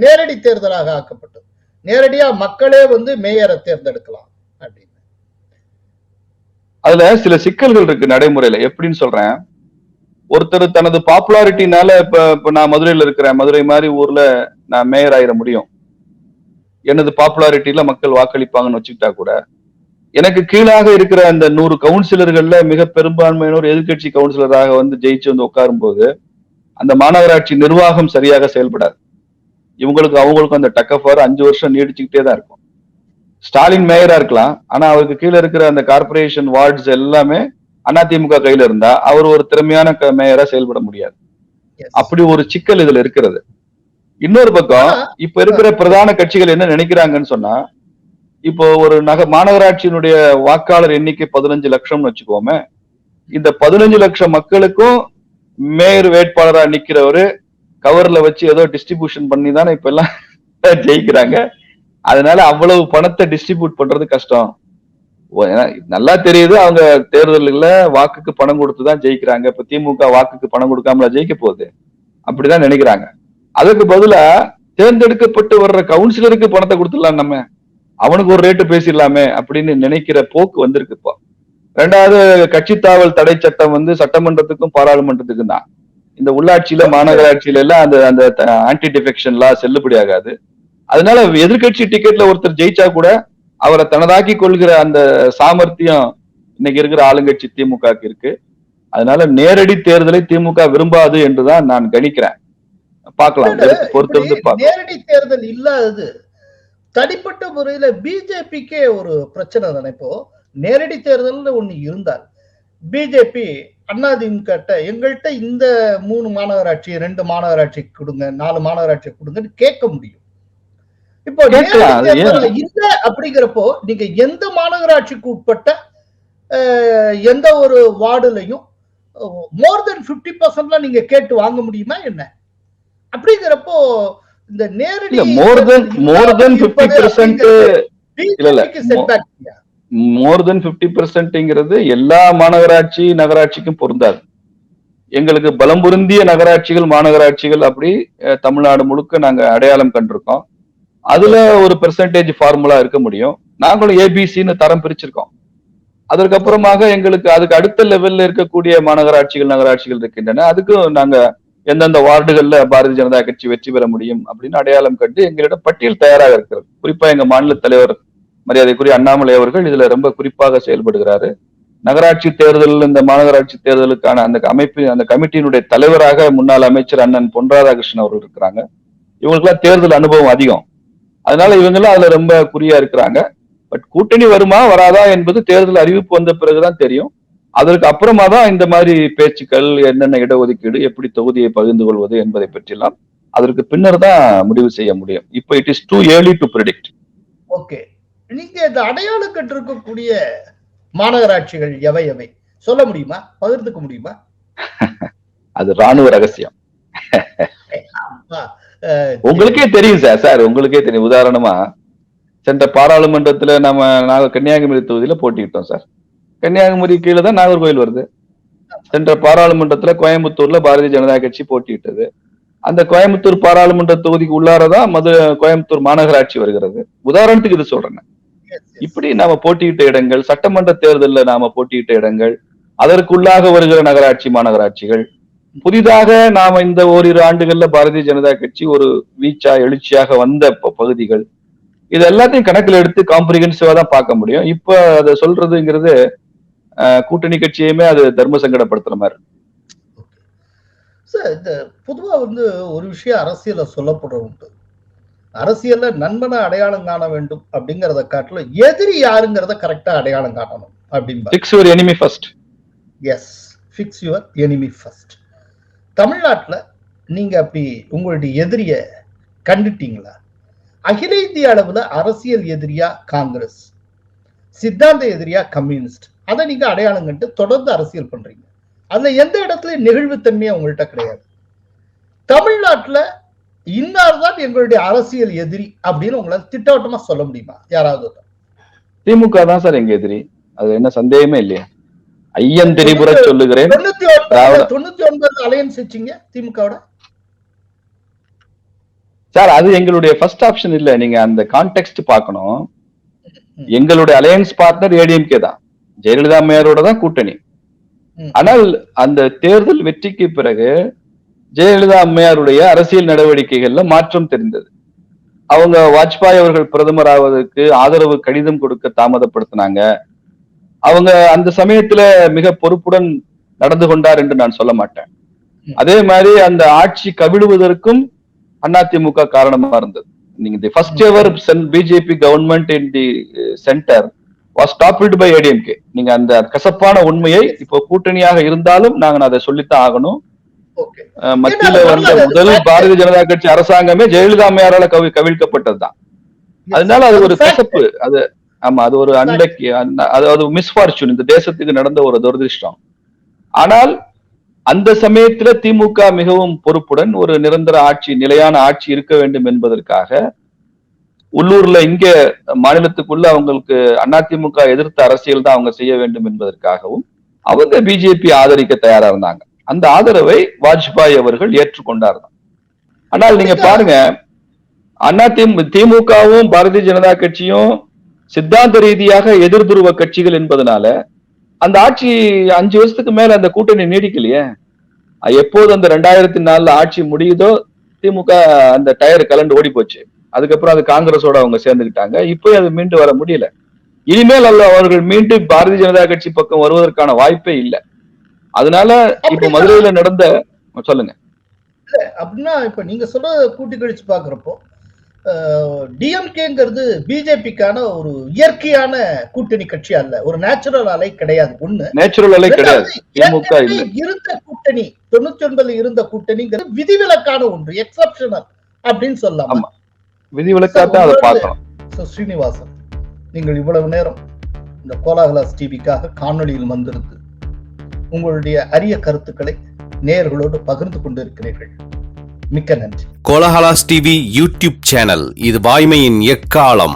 நேரடி தேர்தலாக ஆக்கப்பட்டது. நேரடியா மக்களே மேயரை தேர்ந்தெடுக்கலாம் அப்படின்னு. அதுல சில சிக்கல்கள் இருக்கு நடைமுறையில. எப்படின்னு சொல்றேன், ஒருத்தர் தனது பாப்புலாரிட்டினால இப்ப நான் மதுரையில இருக்கிறேன், மதுரை மாதிரி ஊர்ல நான் மேயர் ஆயிட முடியும். எனது பாப்புலாரிட்டியில மக்கள் வாக்களிப்பாங்கன்னு வச்சுக்கிட்டா கூட, எனக்கு கீழாக இருக்கிற அந்த 100 கவுன்சிலர்கள்ல மிக பெரும்பான்மையினர் எதிர்கட்சி கவுன்சிலராக ஜெயிச்சு உட்காரும் போது அந்த மாநகராட்சி நிர்வாகம் சரியாக செயல்படாது. அவங்களுக்கும் அந்த டக்கஃபார் 5 வருஷம் நீடிச்சுக்கிட்டே தான் இருக்கும். ஸ்டாலின் மேயரா இருக்கலாம், ஆனா அவருக்கு கீழே இருக்கிற அந்த கார்பரேஷன் வார்ட்ஸ் எல்லாமே அதிமுக கையில இருந்தா அவர் ஒரு திறமையான மேயரா செயல்பட முடியாது. அப்படி ஒரு சிக்கல் இதுல இருக்கிறது. இன்னொரு பக்கம் இப்ப இருக்கிற பிரதான கட்சிகள் என்ன நினைக்கிறாங்கன்னு சொன்னா, இப்போ ஒரு மாநகராட்சியினுடைய வாக்காளர் எண்ணிக்கை 15 லட்சம்னு வச்சுக்கோமே, இந்த 15 லட்சம் மக்களுக்கும் மேயர் வேட்பாளரா நிக்கிறவரு கவர்ல வச்சு ஏதோ டிஸ்ட்ரிபியூஷன் பண்ணி தானே இப்ப எல்லாம் ஜெயிக்கிறாங்க. அதனால அவ்வளவு பணத்தை டிஸ்ட்ரிபியூட் பண்றது கஷ்டம். நல்லா தெரியுது, அவங்க தேர்தல்ல வாக்குக்கு பணம் கொடுத்துதான் ஜெயிக்கிறாங்க. இப்ப திமுக வாக்குக்கு பணம் கொடுக்காமல ஜெயிக்க போகுது, அப்படிதான் நினைக்கிறாங்க. அதுக்கு பதிலா தேர்ந்தெடுக்கப்பட்டு வர்ற கவுன்சிலருக்கு பணத்தை கொடுத்துடலாம். நம்ம அவனுக்கு ஒரு ரேட்டு பேசிடலாமே அப்படின்னு நினைக்கிற போக்கு வந்திருக்கு இப்போ. ரெண்டாவது, கட்சி தாவல் தடை சட்டம் வந்து சட்டமன்றத்துக்கும் பாராளுமன்றத்துக்கும் தான். இந்த உள்ளாட்சியில மாநகராட்சியில எல்லாம் அந்த அந்த ஆன்டி டிஃபெக்ஷன் லா செல்லுபடி ஆகாது. அதனால எதிர்கட்சி டிக்கெட்ல ஒருத்தர் ஜெயிச்சா கூட அவரை தனதாக்கி கொள்கிற அந்த சாமர்த்தியம் இன்னைக்கு இருக்கிற ஆளுங்கட்சி திமுகக்கு இருக்கு. அதனால நேரடி தேர்தலை திமுக விரும்பாது என்றுதான் நான் கணிக்கிறேன். பார்க்கலாம், பொறுத்திருந்து பார்க்கலாம். நேரடி தேர்தல் இல்லாதது தனிப்பட்ட முறையில பிஜேபிக்கே ஒரு பிரச்சனை தானே. இப்போ நேரடி தேர்தல் ஒண்ணு இருந்தால் பிஜேபி அதிமுக எங்கள்கிட்ட இந்த 3 மாநகராட்சி 2 மாநகராட்சி கொடுங்க, 4 மாநகராட்சி கொடுங்கன்னு கேட்க முடியும். இப்போ இல்ல அப்படிங்கிறப்போ நீங்க எந்த மாநகராட்சிக்கு உட்பட்ட எந்த ஒரு வார்டுலையும் மோர் தென் 50% நீங்க கேட்டு வாங்க முடியுமா என்ன? அப்படிங்கிறப்போ இந்த நேரடி மோர் தென் 50% இல்ல மோர் தென் 50%ங்கிறது எல்லா மாநகராட்சி நகராட்சிக்கும் பொருந்தாது. எங்களுக்கு பலம் பொருந்திய நகராட்சிகள் மாநகராட்சிகள் அப்படி தமிழ்நாடு முழுக்க நாங்க அடையாளம் கண்டிருக்கோம். அதுல ஒரு பெர்சன்டேஜ் ஃபார்முலா இருக்க முடியும். நாங்களும் ஏபிசின்னு தரம் பிரிச்சிருக்கோம். அதற்கப்புறமாக எங்களுக்கு அதுக்கு அடுத்த லெவல்ல இருக்கக்கூடிய மாநகராட்சிகள் நகராட்சிகள் இருக்கின்றன. அதுக்கும் நாங்க எந்தெந்த வார்டுகள்ல பாரதிய ஜனதா கட்சி வெற்றி பெற முடியும் அப்படின்னு அடையாளம் கண்டு எங்களிடம் பட்டியல் தயாராக இருக்கிறது. குறிப்பா எங்க மாநில தலைவர் மரியாதைக்குரிய அண்ணாமலை அவர்கள் இதுல ரொம்ப குறிப்பாக செயல்படுகிறாரு. நகராட்சி தேர்தல், இந்த மாநகராட்சி தேர்தலுக்கான அந்த அமைப்பு, அந்த கமிட்டியினுடைய தலைவராக முன்னாள் அமைச்சர் அண்ணன் பொன் ராதாகிருஷ்ணன் அவர்கள் இருக்கிறாங்க. இவங்களுக்கெல்லாம் தேர்தல் அனுபவம் அதிகம். அதனால இவங்கெல்லாம் அதுல ரொம்ப குறியா இருக்கிறாங்க. பட் கூட்டணி வருமா வராதா என்பது தேர்தல் அறிவிப்பு வந்த பிறகுதான் தெரியும். அதற்கு அப்புறமா தான் இந்த மாதிரி பேச்சுக்கள், என்னென்ன இடஒதுக்கீடு, எப்படி தொகுதியை பகிர்ந்து கொள்வது என்பதை பற்றியெல்லாம் அதற்கு பின்னர் தான் முடிவு செய்ய முடியும். இப்போ it is too early to predict. Okay, நீங்க இந்த அடையாளம் கட்டிருக்கக்கூடிய மாநகராட்சிகள் எவை எவை சொல்ல முடியுமா? பகிர்ந்துக்க முடியுமா? அது ராணுவ ரகசியம். உங்களுக்கே தெரியும் சார், உங்களுக்கே தெரியும். உதாரணமா சென்ற பாராளுமன்றத்துல நாங்க கன்னியாகுமரி தொகுதியில போட்டிட்டோம் சார். கன்னியாகுமரி கீழே தான் நாகர்கோவில் வருது. சென்ற பாராளுமன்றத்துல கோயம்புத்தூர்ல பாரதிய ஜனதா கட்சி போட்டியிட்டது. அந்த கோயம்புத்தூர் பாராளுமன்ற தொகுதிக்கு உள்ளாரதான் கோயம்புத்தூர் மாநகராட்சி வருகிறது. உதாரணத்துக்கு இது சொல்றேன். இப்படி நாம போட்டியிட்ட இடங்கள், சட்டமன்ற தேர்தலில் நாம போட்டியிட்ட இடங்கள், அதற்குள்ளாக வருகிற நகராட்சி மாநகராட்சிகள், புதிதாக நாம இந்த ஓரிரு ஆண்டுகள்ல பாரதிய ஜனதா கட்சி ஒரு வீச்சா எழுச்சியாக வந்த பகுதிகள், இது எல்லாத்தையும் கணக்கில் எடுத்து காம்ப்ரிஹென்சிவா தான் பார்க்க முடியும். இப்ப அதை சொல்றதுங்கிறது கூட்டணி கட்சியுமே அது தர்ம சங்கடப்படுத்துற மாதிரி. இந்த பொதுவா ஒரு விஷயம் அரசியல சொல்லப்படுற உண்டு. அரசியல்ல நண்பனை அடையாளம் காண வேண்டும் அப்படிங்கறத காட்டிலும் எதிரி யாருங்கிறத கரெக்டா அடையாளம் காணணும் அப்படின்னு. Fix your enemy first. Yes, fix your enemy first. தமிழ்நாட்டுல நீங்க அப்படி உங்களுடைய எதிரிய கண்டுட்டீங்களா? அகில இந்திய அளவுல அரசியல் எதிரியா காங்கிரஸ், சித்தாந்த எதிரியா கம்யூனிஸ்ட், அதை நீங்க அடையாளம் கண்டு தொடர்ந்து அரசியல் பண்றீங்க. அதுல எந்த இடத்துலயும் நெகிழ்வுத்தன்மையா உங்கள்கிட்ட கிடையாது. தமிழ்நாட்டுல இன்னார்தான் எங்களுடைய அரசியல் எதிரி அப்படின்னு உங்களால திட்டவட்டமா சொல்ல முடியுமா? யாராவது? திமுக தான் சார் எங்க எதிரி, அது என்ன சந்தேகமே இல்லையா? ஐயன் திரிபுர சொல்லுகிறேன். 99 அலையன்ஸ் வச்சீங்க திமுகவோட சார். அது எங்களுடைய ஃபர்ஸ்ட் ஆப்ஷன் இல்ல. நீங்க அந்த கான்டெக்ஸ்ட் பார்க்கணும். எங்களுடைய அலையன்ஸ் பார்ட்னர் ஏடிஎம்கே தான், ஜெயலலிதா அம்மையாரோட தான் கூட்டணி. ஆனால் அந்த தேர்தல் வெற்றிக்கு பிறகு ஜெயலலிதா அம்மையாருடைய அரசியல் நடவடிக்கைகள்ல மாற்றம் தெரிந்தது. அவங்க வாஜ்பாய் அவர்கள் பிரதமர் ஆவதற்கு ஆதரவு கடிதம் கொடுக்க தாமதப்படுத்தினாங்க. அவங்க அந்த சமயத்துல மிக பொறுப்புடன் நடந்து கொண்டார் என்று நான் சொல்ல மாட்டேன். அதே மாதிரி அந்த ஆட்சி கவிழுவதற்கும் அதிமுக காரணமா இருந்தது. நீங்க the first ever BJP government in the centre was toppled by ADMK. நீங்க அந்த கசப்பான உண்மையை இப்போ கூட்டணியாக இருந்தாலும் நாங்க அதை சொல்லித்தான் ஆகணும். மத்தியில வந்த முதல் பாரதிய ஜனதா கட்சி அரசாங்கமே ஜெயலலிதா அம்மையாரால கவிழ்க்கப்பட்டதுதான். அதனால அது ஒரு கசப்பு. அது ஆமா, அது ஒரு அன்லக்கி, அது மிஸ்ஃபார்ச்சூன், இந்த தேசத்துக்கு நடந்த ஒரு துரதிருஷ்டம். ஆனால் அந்த சமயத்துல திமுக மிகவும் பொறுப்புடன் ஒரு நிரந்தர ஆட்சி, நிலையான ஆட்சி இருக்க வேண்டும் என்பதற்காக உள்ளூர்ல இங்க மாநிலத்துக்குள்ள அவங்களுக்கு அதிமுக எதிர்த்த அரசியல் தான் அவங்க செய்ய வேண்டும் என்பதற்காகவும் அவங்க பிஜேபி ஆதரிக்க தயாரா இருந்தாங்க. அந்த ஆதரவை வாஜ்பாய் அவர்கள் ஏற்றுக்கொண்டார். ஆனால் நீங்க பாருங்க, திமுகவும் பாரதிய ஜனதா கட்சியும் சித்தாந்த ரீதியாக எதிர் துருவ கட்சிகள் என்பதனால அந்த ஆட்சி 5 வருஷத்துக்கு மேல அந்த கூட்டணி நீடிக்கலையே. எப்போது அந்த 2004 ஆட்சி முடியுதோ திமுக அந்த டயர் கலண்டு ஓடி போச்சு. அதுக்கப்புறம் அது காங்கிரஸோட அவங்க சேர்ந்துக்கிட்டாங்க. இப்போ அது மீண்டு வர முடியல. இனிமேல் அவர்கள் மீண்டும் பாரதிய ஜனதா கட்சி பக்கம் வருவதற்கான வாய்ப்பே இல்லை. அதனால இப்ப மதுரையில நடந்த சொல்லுங்க. அப்படின்னா இப்ப நீங்க சொல்ற கூட்டி கழிச்சு பாக்குறப்போ டிஎம்கேங்கிறது பிஜேபிக்கான ஒரு இயற்கையான கூட்டணி கட்சி அல்ல, ஒரு நேச்சுரல் அலை கிடையாது. ஒண்ணு நேச்சுரல் அலை கிடையாது. திமுக இருந்த கூட்டணி 99 இருந்த கூட்டணிங்கிறது விதிவிலக்கான ஒன்று, எக்ஸப்ஷனல் அப்படின்னு சொல்லலாம். விதிவிலக்காத்தான் அதை பார்க்கணும். ஸ்ரீனிவாசன், நீங்கள் இவ்வளவு நேரம் இந்த கோலாகலாஸ் டிவிக்காக காணொலியில் வந்திருந்து உங்களுடைய அரிய கருத்துக்களை நேயர்களோடு பகிர்ந்து கொண்டிருக்கிறீர்கள். மிக்க நன்றி. கோலாகலாஸ் டிவி யூடியூப் சேனல், இது வாய்மையின் எக்காலம்.